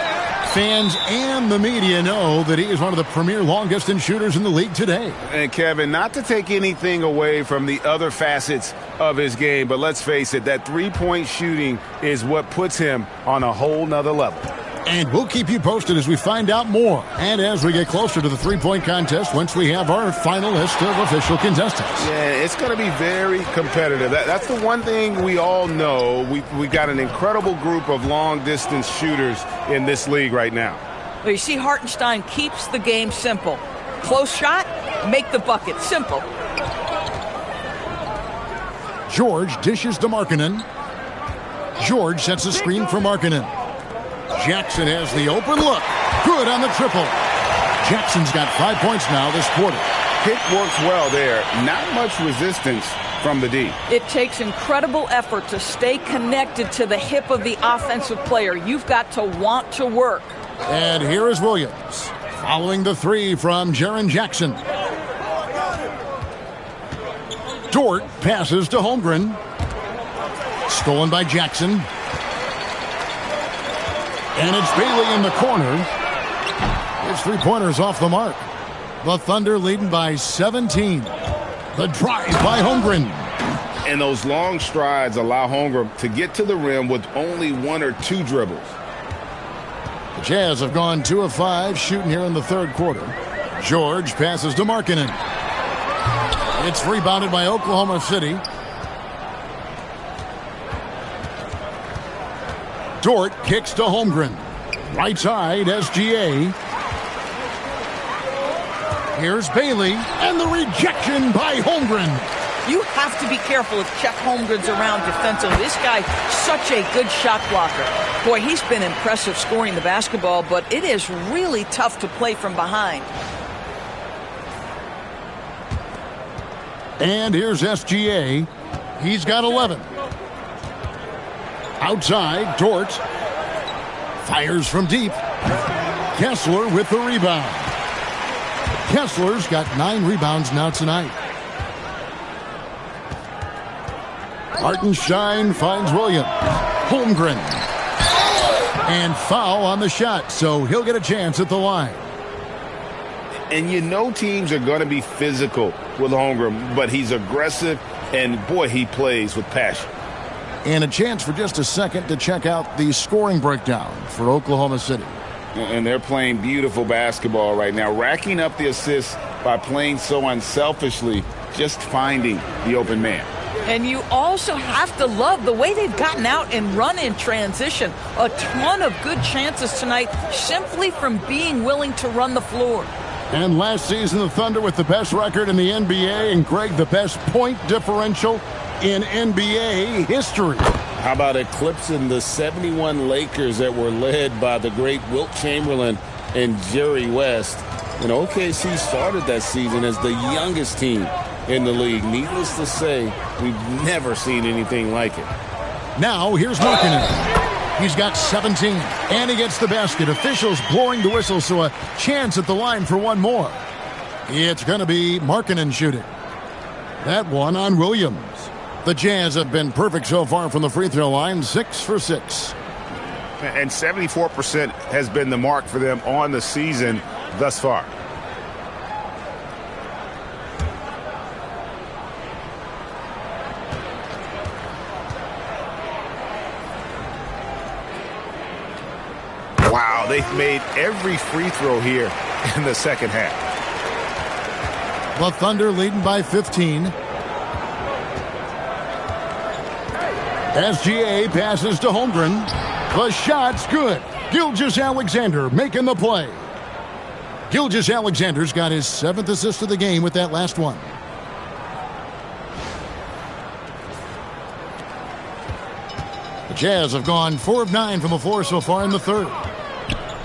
Fans and the media know that he is one of the premier long-distance shooters in the league today. And, Kevin, not to take anything away from the other facets of his game, but let's face it, that three-point shooting is what puts him on a whole nother level. And we'll keep you posted as we find out more and as we get closer to the three-point contest once we have our final list of official contestants. Yeah, it's going to be very competitive. That's the one thing we all know. We've got an incredible group of long-distance shooters in this league right now. Well, you see, Hartenstein keeps the game simple. Close shot, make the bucket. Simple. George dishes to Markkanen. George sets a screen for Markkanen. Jackson has the open look. Good on the triple. Jackson's got 5 points now this quarter. Pick works well there. Not much resistance from the D. It takes incredible effort to stay connected to the hip of the offensive player. You've got to want to work. And here is Williams following the three from Jaren Jackson. Dort passes to Holmgren. Stolen by Jackson. And it's Bailey in the corner. His three-pointer's off the mark. The Thunder leading by 17. The drive by Holmgren. And those long strides allow Holmgren to get to the rim with only 1 or 2 dribbles. The Jazz have gone 2 of 5 shooting here in the third quarter. George passes to Markkanen. It's rebounded by Oklahoma City. Dort kicks to Holmgren. Right side, SGA. Here's Bailey, and the rejection by Holmgren. You have to be careful if Chet Holmgren's around defensively. This guy, such a good shot blocker. Boy, he's been impressive scoring the basketball, but it is really tough to play from behind. And here's SGA. He's got 11. Outside, Dort fires from deep. Kessler with the rebound. Kessler's got 9 rebounds now tonight. Hartenstein finds Williams. Holmgren. And foul on the shot, so he'll get a chance at the line. And you know teams are going to be physical with Holmgren, but he's aggressive, and boy, he plays with passion. And a chance for just a second to check out the scoring breakdown for Oklahoma City. And they're playing beautiful basketball right now, racking up the assists by playing so unselfishly, just finding the open man. And you also have to love the way they've gotten out and run in transition. A ton of good chances tonight simply from being willing to run the floor. And last season, the Thunder with the best record in the NBA, and Greg, the best point differential in NBA history. How about eclipsing the 71 Lakers that were led by the great Wilt Chamberlain and Jerry West? And OKC started that season as the youngest team in the league. Needless to say, we've never seen anything like it. Now, here's Markkanen. He's got 17, and he gets the basket. Officials blowing the whistle, so a chance at the line for one more. It's going to be Markkanen shooting. That one on Williams. The Jazz have been perfect so far from the free throw line, 6 for 6. And 74% has been the mark for them on the season thus far. Wow, they've made every free throw here in the second half. The Thunder leading by 15. SGA passes to Holmgren. The shot's good. Gilgeous-Alexander making the play. Gilgeous-Alexander's got his 7th assist of the game with that last one. The Jazz have gone 4 of 9 from the floor so far in the third.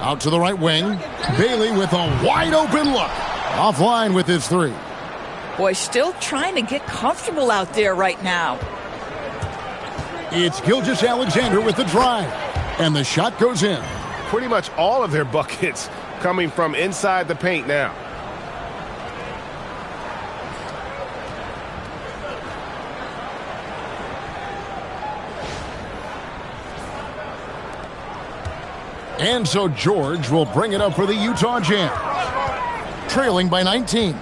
Out to the right wing. Bailey with a wide open look. Offline with his 3. Boy, still trying to get comfortable out there right now. It's Gilgeous-Alexander with the drive. And the shot goes in. Pretty much all of their buckets coming from inside the paint now. And so George will bring it up for the Utah Jazz. Trailing by 19.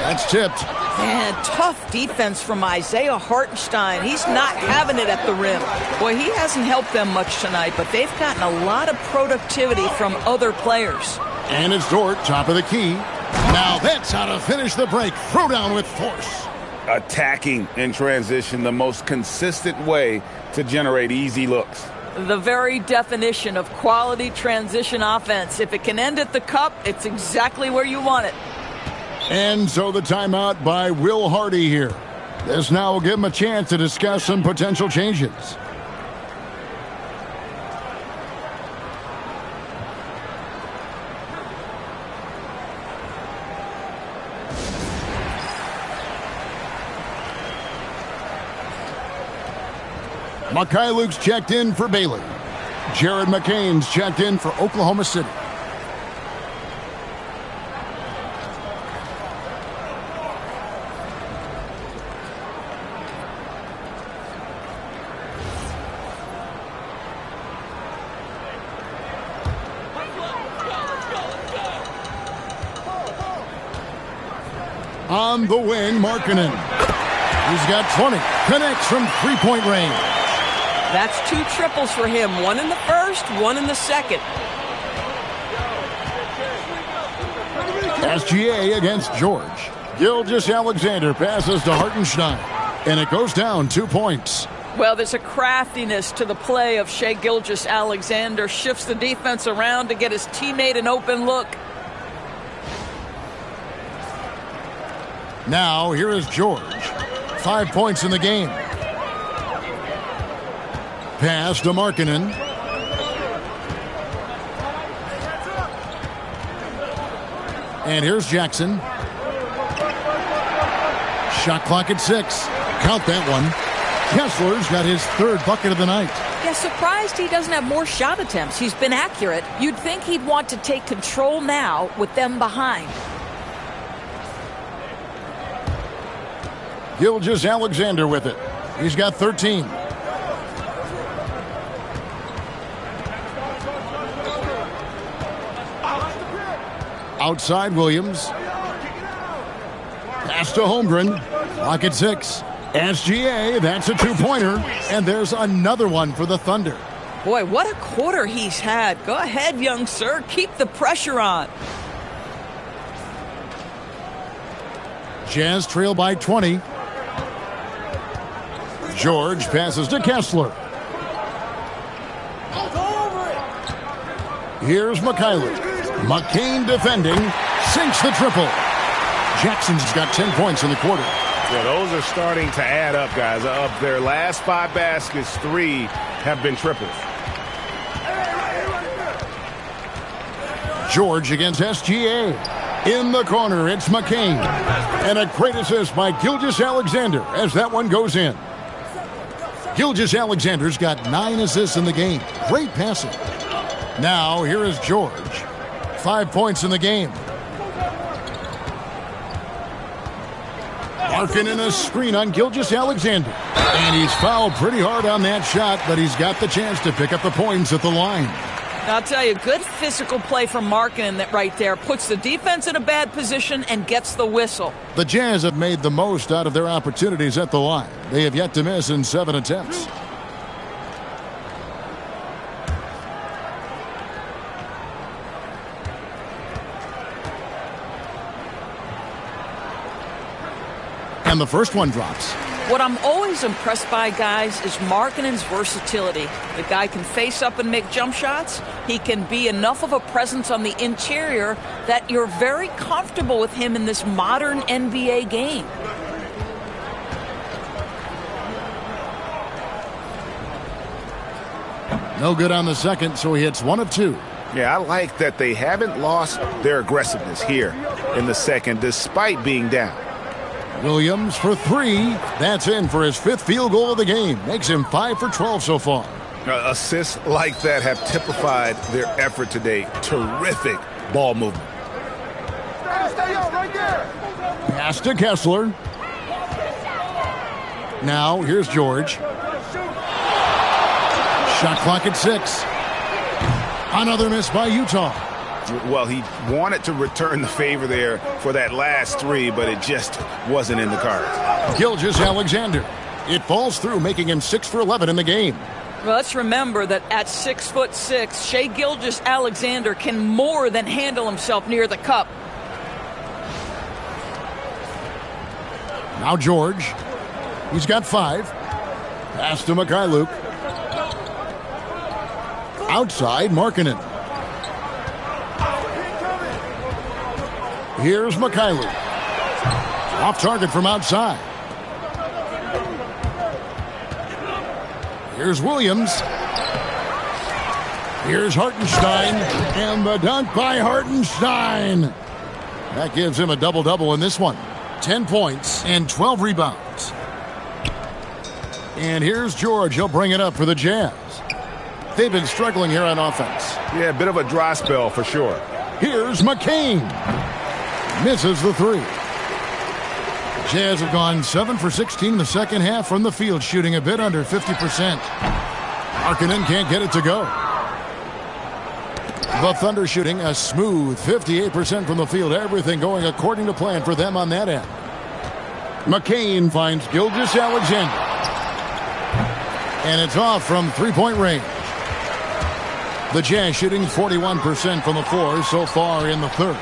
That's tipped. Man, tough defense from Isaiah Hartenstein. He's not having it at the rim. Boy, he hasn't helped them much tonight, but they've gotten a lot of productivity from other players. And it's Dort, top of the key. Now that's how to finish the break. Throw down with force. Attacking in transition, the most consistent way to generate easy looks. The very definition of quality transition offense. If it can end at the cup, it's exactly where you want it. And so the timeout by Will Hardy here. This now will give him a chance to discuss some potential changes. Luke's checked in for Bailey. Jared McCain's checked in for Oklahoma City. On the wing, Markkanen. He's got 20. Connects from three-point range. That's 2 triples for him. 1 in the first, 1 in the second. SGA against George. Gilgeous-Alexander passes to Hartenstein. And it goes down 2 points. Well, there's a craftiness to the play of Shai Gilgeous-Alexander. Shifts the defense around to get his teammate an open look. Now, here is George. 5 points in the game. Pass to Markkanen. And here's Jackson. Shot clock at 6. Count that one. Kessler's got his 3rd bucket of the night. Yeah, surprised he doesn't have more shot attempts. He's been accurate. You'd think he'd want to take control now with them behind. Gilgeous-Alexander with it. He's got 13. Outside Williams. Pass to Holmgren. Clock at 6. SGA, that's a two-pointer. And there's another one for the Thunder. Boy, what a quarter he's had. Go ahead, young sir. Keep the pressure on. Jazz trail by 20. George passes to Kessler. Here's Mikhailuk. McCain defending. Sinks the triple. Jackson's got 10 points in the quarter. Yeah, those are starting to add up, guys. Of their last 5 baskets, 3 have been triples. George against SGA. In the corner, it's McCain. And a great assist by Gilgeous-Alexander as that one goes in. Gilgeous-Alexander's got 9 assists in the game. Great passing. Now, here is George. 5 points in the game. Marking in a screen on Gilgeous-Alexander. And he's fouled pretty hard on that shot, but he's got the chance to pick up the points at the line. I'll tell you, good physical play from Markkanen that right there puts the defense in a bad position and gets the whistle. The Jazz have made the most out of their opportunities at the line. They have yet to miss in 7 attempts. And the first one drops. What I'm always impressed by, guys, is Markkanen's versatility. The guy can face up and make jump shots. He can be enough of a presence on the interior that you're very comfortable with him in this modern NBA game. No good on the second, so he hits 1 of 2. Yeah, I like that they haven't lost their aggressiveness here in the second, despite being down. Williams for 3. That's in for his 5th field goal of the game. Makes him 5 for 12 so far. Assists like that have typified their effort today. Terrific ball movement. Pass to Kessler. Now, here's George. Shot clock at 6. Another miss by Utah. Well, he wanted to return the favor there for that last 3, but it just wasn't in the cards. Gilgeous-Alexander. It falls through, making him 6 for 11 in the game. Well, let's remember that at 6'6", Shai Gilgeous-Alexander can more than handle himself near the cup. Now George. He's got 5. Pass to Mikhailuk. Outside, Markkanen. Here's Mikhailuk. Off target from outside. Here's Williams. Here's Hartenstein. And the dunk by Hartenstein. That gives him a double-double in this one. 10 points and 12 rebounds. And here's George. He'll bring it up for the Jazz. They've been struggling here on offense. Yeah, a bit of a dry spell for sure. Here's McCain. Misses the 3. Jazz have gone 7 for 16 in the second half from the field, shooting a bit under 50%. Markkanen can't get it to go. The Thunder shooting a smooth 58% from the field. Everything going according to plan for them on that end. McCain finds Gilgeous-Alexander. And it's off from three-point range. The Jazz shooting 41% from the floor so far in the third.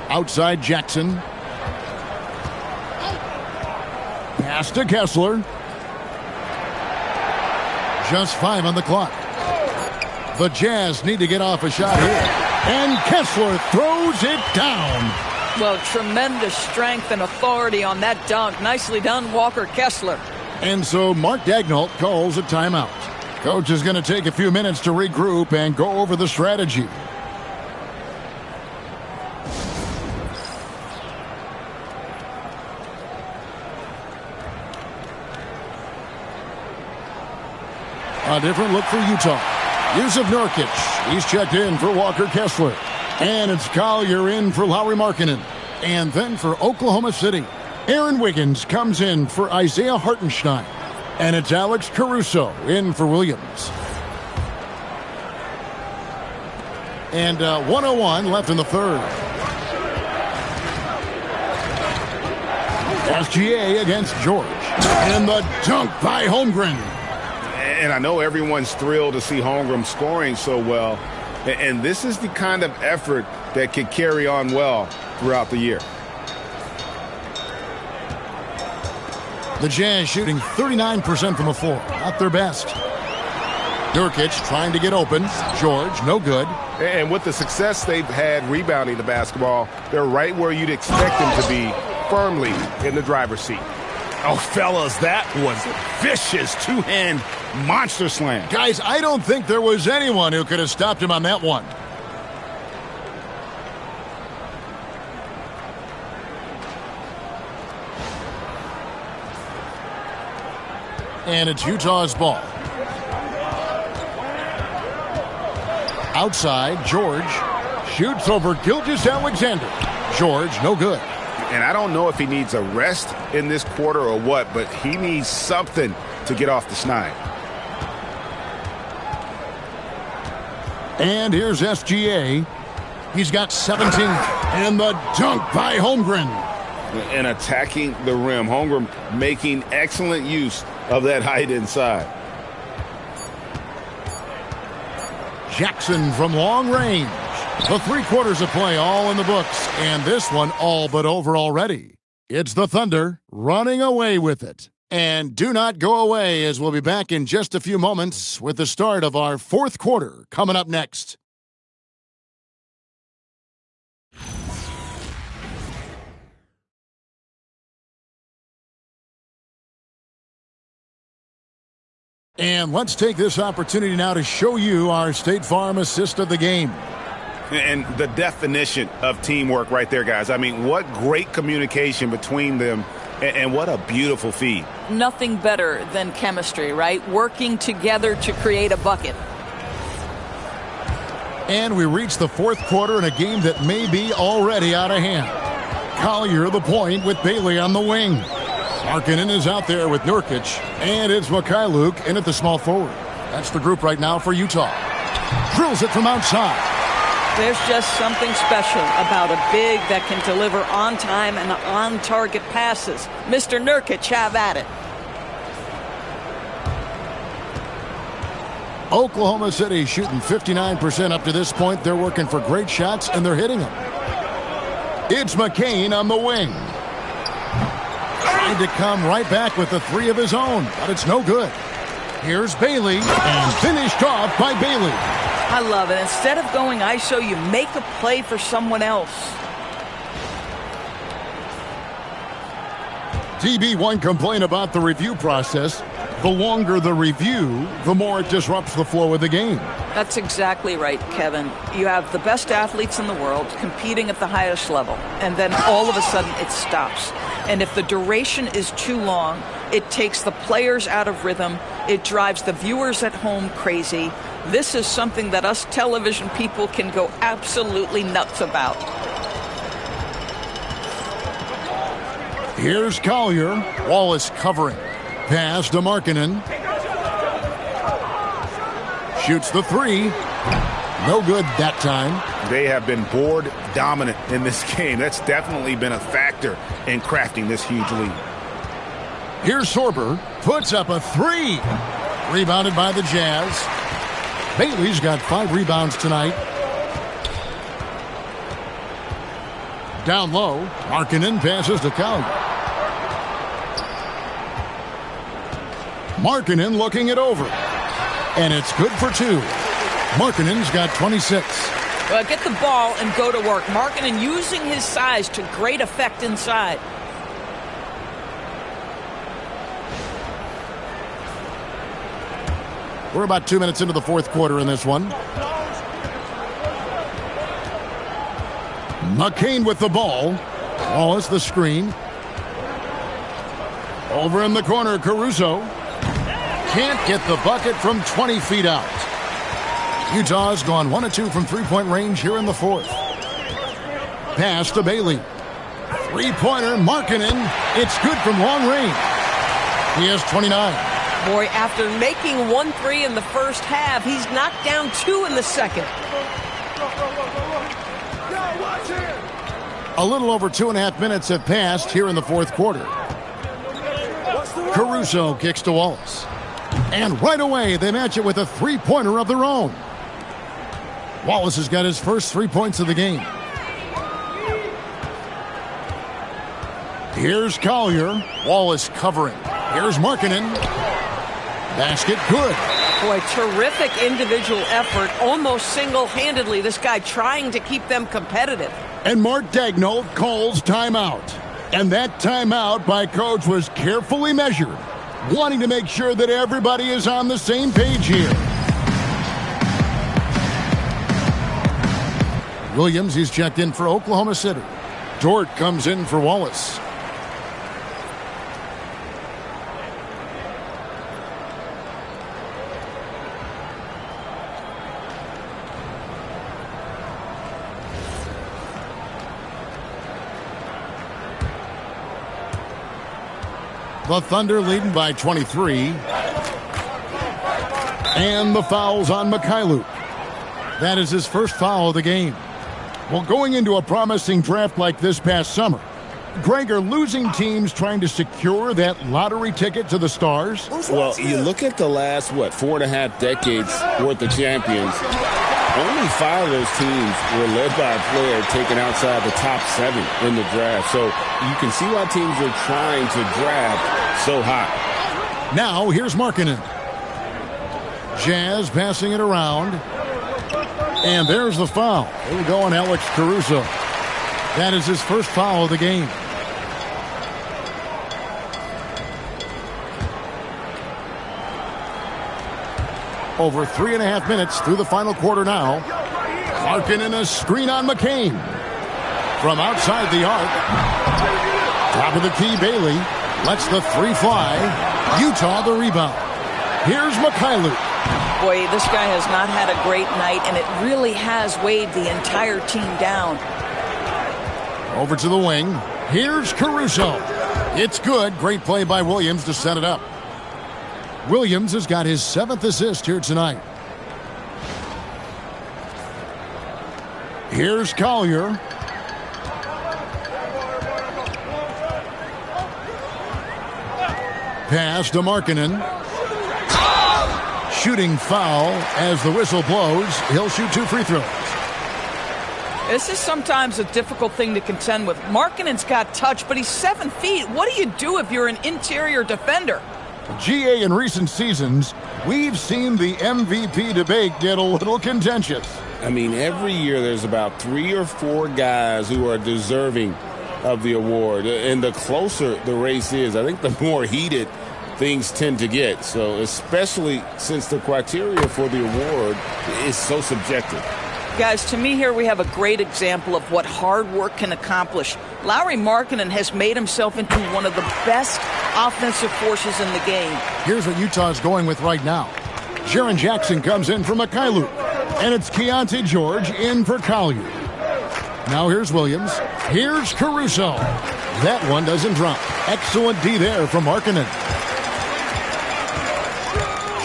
Outside Jackson. Pass to Kessler. Just 5 on the clock. The Jazz need to get off a shot here. And Kessler throws it down. Well, tremendous strength and authority on that dunk. Nicely done, Walker Kessler. And so Mark Daigneault calls a timeout. Coach is going to take a few minutes to regroup and go over the strategy. A different look for Utah. Yusuf Nurkic. He's checked in for Walker Kessler. And it's Collier in for Lauri Markkanen. And then for Oklahoma City, Aaron Wiggins comes in for Isaiah Hartenstein. And it's Alex Caruso in for Williams. And 1:01 left in the third. SGA against George. And the dunk by Holmgren. And I know everyone's thrilled to see Holmgren scoring so well. And this is the kind of effort that could carry on well throughout the year. The Jazz shooting 39% from the floor. Not their best. Nurkic trying to get open. George, no good. And with the success they've had rebounding the basketball, they're right where you'd expect them to be, firmly in the driver's seat. Oh, fellas, that was a vicious two-hand monster slam. Guys, I don't think there was anyone who could have stopped him on that one. And it's Utah's ball. Outside, George shoots over Gilgeous-Alexander. George, no good. And I don't know if he needs a rest in this quarter or what, but he needs something to get off the snide. And here's SGA. He's got 17. And the dunk by Holmgren. And attacking the rim. Holmgren making excellent use of that height inside. Jackson from long range. The 3 quarters of play all in the books. And this one all but over already. It's the Thunder running away with it. And do not go away, as we'll be back in just a few moments with the start of our 4th quarter coming up next. And let's take this opportunity now to show you our State Farm assist of the game. And the definition of teamwork right there, guys. I mean, what great communication between them, and what a beautiful feed. Nothing better than chemistry, right? Working together to create a bucket. And we reach the 4th quarter in a game that may be already out of hand. Collier the point with Bailey on the wing. Markkanen is out there with Nurkic, and it's Mikhailuk in at the small forward. That's the group right now for Utah. Drills it from outside. There's just something special about a big that can deliver on time and on target passes. Mr. Nurkic, have at it. Oklahoma City shooting 59% up to this point. They're working for great shots, and they're hitting them. It's McCain on the wing. Trying to come right back with the 3 of his own, but it's no good. Here's Bailey, and finished off by Bailey. I love it. Instead of going ISO, you make a play for someone else. TB1 complained about the review process. The longer the review, the more it disrupts the flow of the game. That's exactly right, Kevin. You have the best athletes in the world competing at the highest level, and then all of a sudden it stops. And if the duration is too long, it takes the players out of rhythm. It drives the viewers at home crazy. This is something that us television people can go absolutely nuts about. Here's Collier. Wallace covering. Pass to Markkanen. Shoots the 3. No good that time. They have been board dominant in this game. That's definitely been a factor in crafting this huge lead. Here's Sorber. Puts up a 3. Rebounded by the Jazz. Bailey's got 5 rebounds tonight. Down low. Markkanen passes to Collier. Markkanen looking it over. And it's good for 2. Markkanen's got 26. Get the ball and go to work. Markkanen using his size to great effect inside. We're about 2 minutes into the 4th quarter in this one. McCain with the ball. Wallace the screen. Over in the corner, Caruso. Can't get the bucket from 20 feet out. Utah's gone 1 of 2 from 3-point range here in the 4th. Pass to Bailey. Three-pointer, Markkanen. It's good from long range. He has 29. Boy, after making 1 3 in the first half, he's knocked down 2 in the second. A little over 2.5 minutes have passed here in the fourth quarter. Caruso kicks to Wallace. And right away, they match it with a three-pointer of their own. Wallace has got his first 3 points of the game. Here's Collier. Wallace covering. Here's Markkanen. Basket good. Boy, terrific individual effort. Almost single-handedly, this guy trying to keep them competitive. And Mark Daigneault calls timeout. And that timeout by coach was carefully measured, wanting to make sure that everybody is on the same page here. Williams, he's checked in for Oklahoma City. Dort comes in for Wallace. The Thunder leading by 23. And the foul's on Mikhailuk. That is his first foul of the game. Well, going into a promising draft like this past summer, Greg, are losing teams trying to secure that lottery ticket to the stars? Well, you look at the last, 4.5 decades worth of champions. Only 5 of those teams were led by a player taken outside the top 7 in the draft. So you can see why teams are trying to draft so high. Now, here's Markkanen. Jazz passing it around. And there's the foul. Here we go on Alex Caruso. That is his first foul of the game. Over 3.5 minutes through the final quarter now. Markkanen a screen on McCain. From outside the arc. Top of the key, Bailey. Lets the three fly. Utah the rebound. Here's Mikhailuk. Boy, this guy has not had a great night, and it really has weighed the entire team down. Over to the wing. Here's Caruso. It's good. Great play by Williams to set it up. Williams has got his 7th assist here tonight. Here's Collier. Pass to Markkanen. Shooting foul as the whistle blows. He'll shoot 2 free throws. This is sometimes a difficult thing to contend with. Markkanen's got touch, but he's 7 feet. What do you do if you're an interior defender? GA, in recent seasons, we've seen the MVP debate get a little contentious. I mean, every year there's about 3 or 4 guys who are deserving of the award. And the closer the race is, I think the more heated things tend to get. So especially since the criteria for the award is so subjective. Guys, to me here we have a great example of what hard work can accomplish. Lauri Markkanen has made himself into one of the best offensive forces in the game. Here's what Utah's going with right now. Jaren Jackson comes in for Mikhailuk. And it's Keontae George in for Collier. Now here's Williams. Here's Caruso. That one doesn't drop. Excellent D there from Markkanen.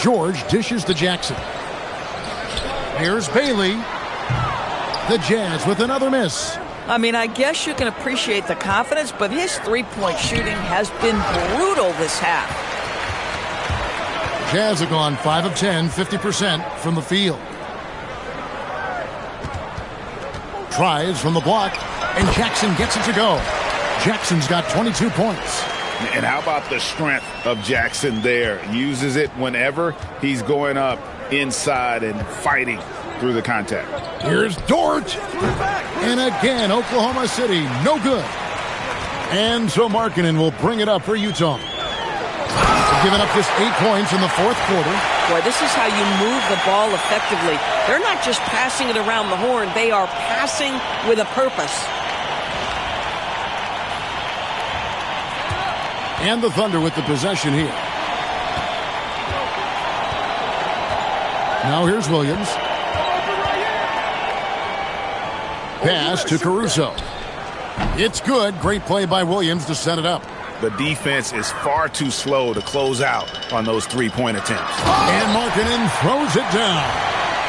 George dishes to Jackson. Here's Bailey. The Jazz with another miss. I mean, I guess you can appreciate the confidence, but his three-point shooting has been brutal this half. Jazz have gone 5 of 10, 50% from the field. Tries from the block, and Jackson gets it to go. Jackson's got 22 points. And how about the strength of Jackson there? Uses it whenever he's going up inside and fighting through the contact. Here's Dort. And again, Oklahoma City, no good. And so Markkanen will bring it up for Utah. Giving up just 8 points in the fourth quarter. Boy, this is how you move the ball effectively. They're not just passing it around the horn. They are passing with a purpose. And the Thunder with the possession here. Now here's Williams. Pass to Caruso. It's good. Great play by Williams to set it up. The defense is far too slow to close out on those three-point attempts. And Markkanen throws it down.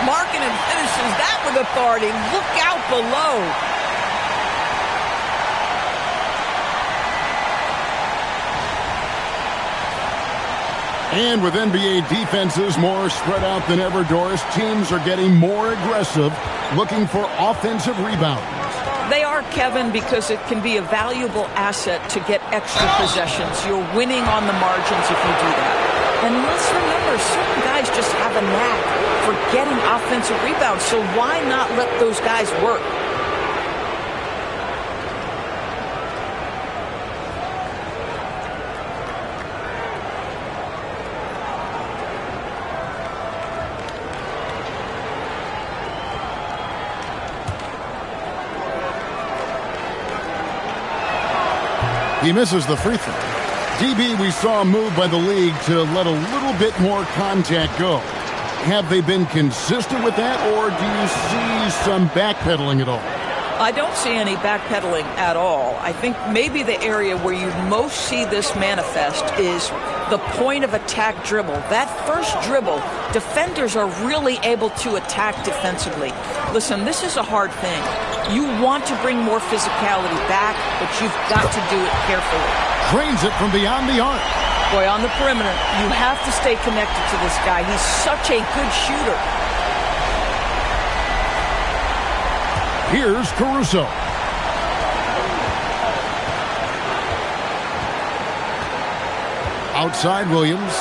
Markkanen finishes that with authority. Look out below. And with NBA defenses more spread out than ever, Doris, teams are getting more aggressive, looking for offensive rebounds. They are, Kevin, because it can be a valuable asset to get extra possessions. You're winning on the margins if you do that. And let's remember, certain guys just have a knack for getting offensive rebounds, so why not let those guys work? He misses the free throw. DB, we saw a move by the league to let a little bit more contact go. Have they been consistent with that, or do you see some backpedaling at all? I don't see any backpedaling at all. I think maybe the area where you most see this manifest is the point of attack dribble. That first dribble, defenders are really able to attack defensively. Listen, this is a hard thing. You want to bring more physicality back, but you've got to do it carefully. Drains it from beyond the arc. Boy, on the perimeter, you have to stay connected to this guy. He's such a good shooter. Here's Caruso. Outside Williams.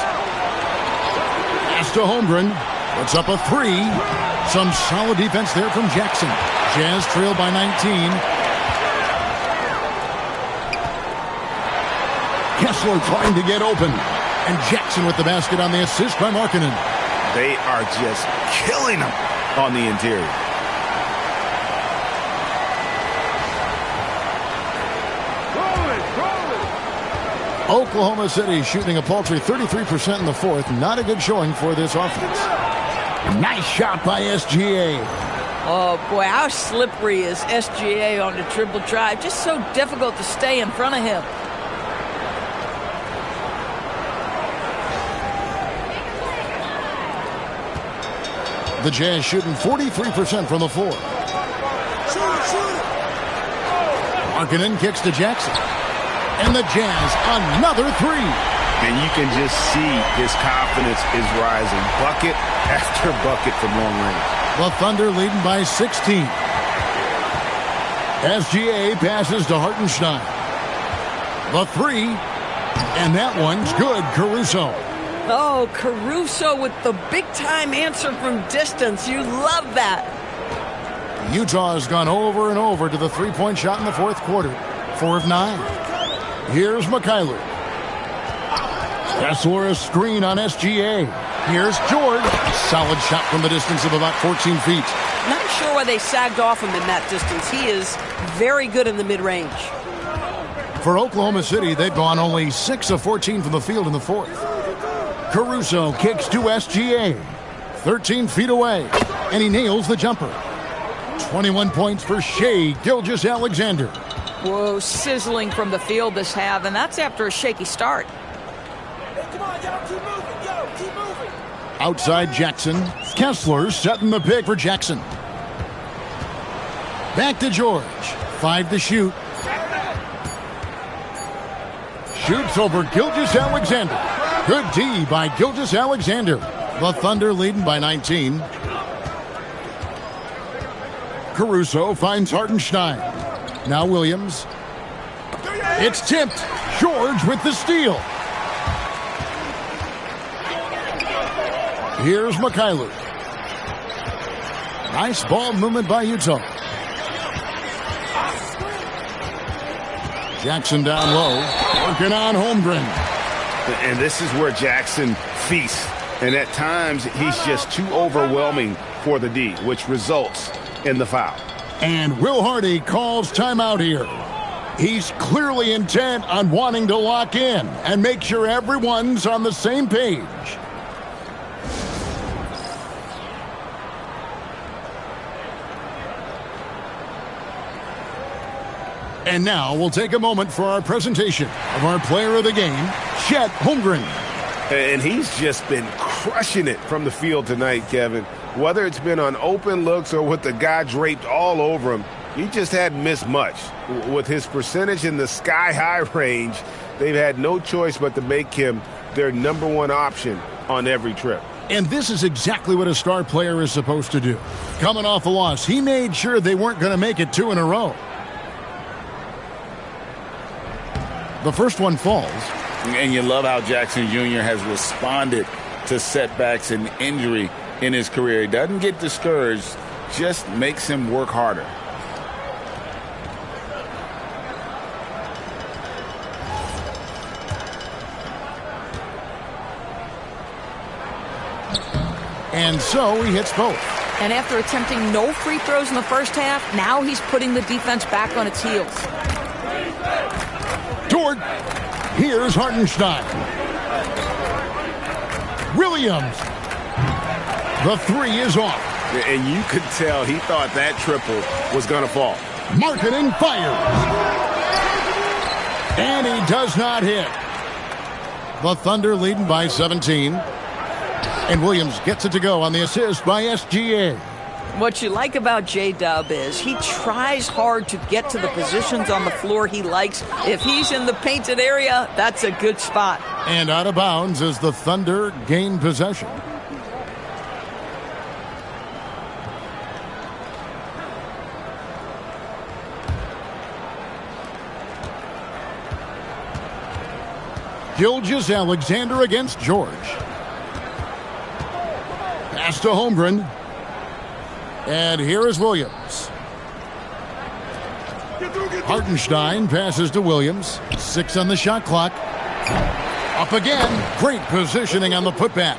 Pass to Holmgren. Puts up a three. Some solid defense there from Jackson. Jazz trail by 19. Kessler trying to get open. And Jackson with the basket on the assist by Markkanen. They are just killing them on the interior. Oklahoma City shooting a paltry 33% in the fourth. Not a good showing for this offense. Nice shot by SGA. Oh, boy, how slippery is SGA on the dribble drive? Just so difficult to stay in front of him. The Jazz shooting 43% from the floor. Markkanen kicks to Jackson. And the Jazz, another three. And you can just see his confidence is rising. Bucket after bucket from long range. The Thunder leading by 16. SGA passes to Hartenstein. The three. And that one's good, Caruso. Oh, Caruso with the big-time answer from distance. You love that. Utah has gone over and over to the three-point shot in the fourth quarter. 4 of 9. Here's Mikhailuk. Kessler a screen on SGA. Here's George. Solid shot from the distance of about 14 feet. Not sure why they sagged off him in that distance. He is very good in the mid-range. For Oklahoma City, they've gone only 6 of 14 from the field in the fourth. Caruso kicks to SGA. 13 feet away. And he nails the jumper. 21 points for Shai Gilgeous-Alexander. Whoa, sizzling from the field this half, and that's after a shaky start. Hey, come on, y'all, keep moving. Yo, keep moving. Outside Jackson. Kessler setting the pick for Jackson. Back to George. 5 to shoot. Shoots over Gilgeous-Alexander. Good D by Gilgeous-Alexander. The Thunder leading by 19. Caruso finds Hartenstein. Now Williams. It's tipped. George with the steal. Here's Mikhailuk. Nice ball movement by Utah. Jackson down low. Working on Holmgren. And this is where Jackson feasts. And at times, he's just too overwhelming for the D, which results in the foul. And Will Hardy calls timeout here. He's clearly intent on wanting to lock in and make sure everyone's on the same page. And now we'll take a moment for our presentation of our player of the game, Chet Holmgren. And he's just been crushing it from the field tonight, Kevin. Whether it's been on open looks or with the guy draped all over him, he just hadn't missed much. With his percentage in the sky-high range, they've had no choice but to make him their number one option on every trip. And this is exactly what a star player is supposed to do. Coming off a loss, he made sure they weren't going to make it 2 in a row. The first one falls. And you love how Jackson Jr. has responded to setbacks and injury in his career. He doesn't get discouraged, just makes him work harder. And so he hits both. And after attempting no free throws in the first half, now he's putting the defense back on its heels. Dort. Here's Hartenstein. Williams. The 3 is off. And you could tell he thought that triple was going to fall. Markkanen fires. And he does not hit. The Thunder leading by 17. And Williams gets it to go on the assist by SGA. What you like about J-Dub is he tries hard to get to the positions on the floor he likes. If he's in the painted area, that's a good spot. And out of bounds as the Thunder gain possession. Gilgeous-Alexander against George. Pass to Holmgren. And here is Williams. Hartenstein passes to Williams. 6 on the shot clock. Up again. Great positioning on the putback.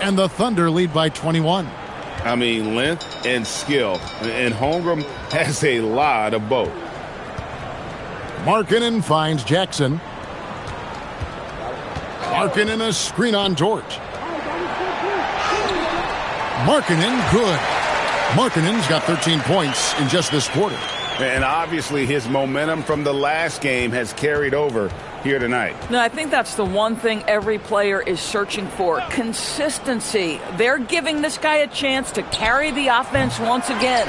And the Thunder lead by 21. I mean, length and skill. And Holmgren has a lot of both. Markkanen finds Jackson. Markkanen a screen on Dort. Markkanen good. Markkanen's got 13 points in just this quarter. And obviously his momentum from the last game has carried over here tonight. No, I think that's the one thing every player is searching for. Consistency. They're giving this guy a chance to carry the offense once again.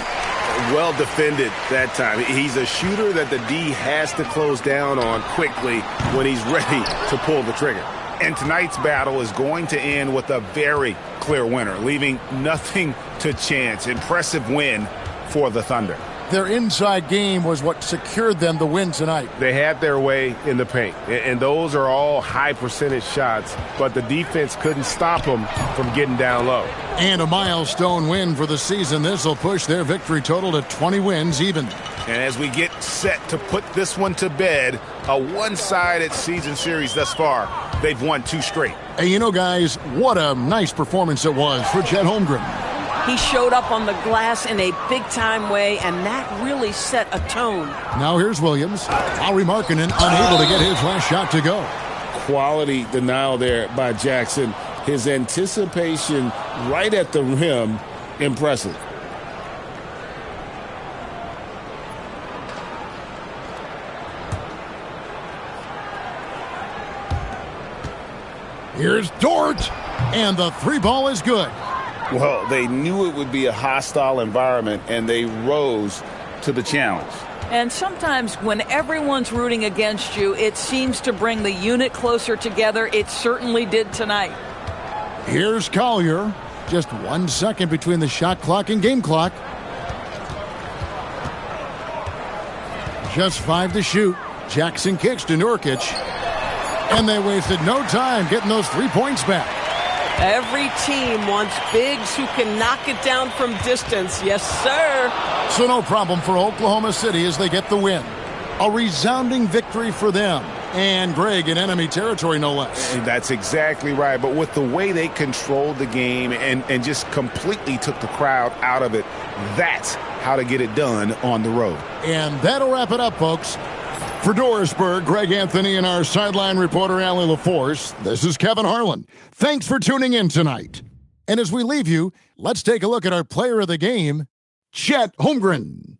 Well defended that time. He's a shooter that the D has to close down on quickly when he's ready to pull the trigger. And tonight's battle is going to end with a very clear winner, leaving nothing to chance. Impressive win for the Thunder. Their inside game was what secured them the win tonight. They had their way in the paint, and those are all high percentage shots, but the defense couldn't stop them from getting down low. And a milestone win for the season. This will push their victory total to 20 wins even. And as we get set to put this one to bed, a one-sided season series thus far, they've won 2 straight. Hey, you know, guys, what a nice performance it was for Chet Holmgren. He showed up on the glass in a big-time way, and that really set a tone. Now here's Williams. Lauri Markkanen unable to get his last shot to go. Quality denial there by Jackson. His anticipation right at the rim, impressive. Here's Dort, and the 3 ball is good. Well, they knew it would be a hostile environment, and they rose to the challenge. And sometimes when everyone's rooting against you, it seems to bring the unit closer together. It certainly did tonight. Here's Collier. Just 1 second between the shot clock and game clock. Just 5 to shoot. Jackson kicks to Nurkic. And they wasted no time getting those 3 points back. Every team wants bigs who can knock it down from distance. Yes, sir. So no problem for Oklahoma City as they get the win. A resounding victory for them. And Greg in enemy territory, no less. And that's exactly right. But with the way they controlled the game and just completely took the crowd out of it, that's how to get it done on the road. And that'll wrap it up, folks. For Dorisburg, Greg Anthony and our sideline reporter, Allie LaForce, this is Kevin Harlan. Thanks for tuning in tonight. And as we leave you, let's take a look at our player of the game, Chet Holmgren.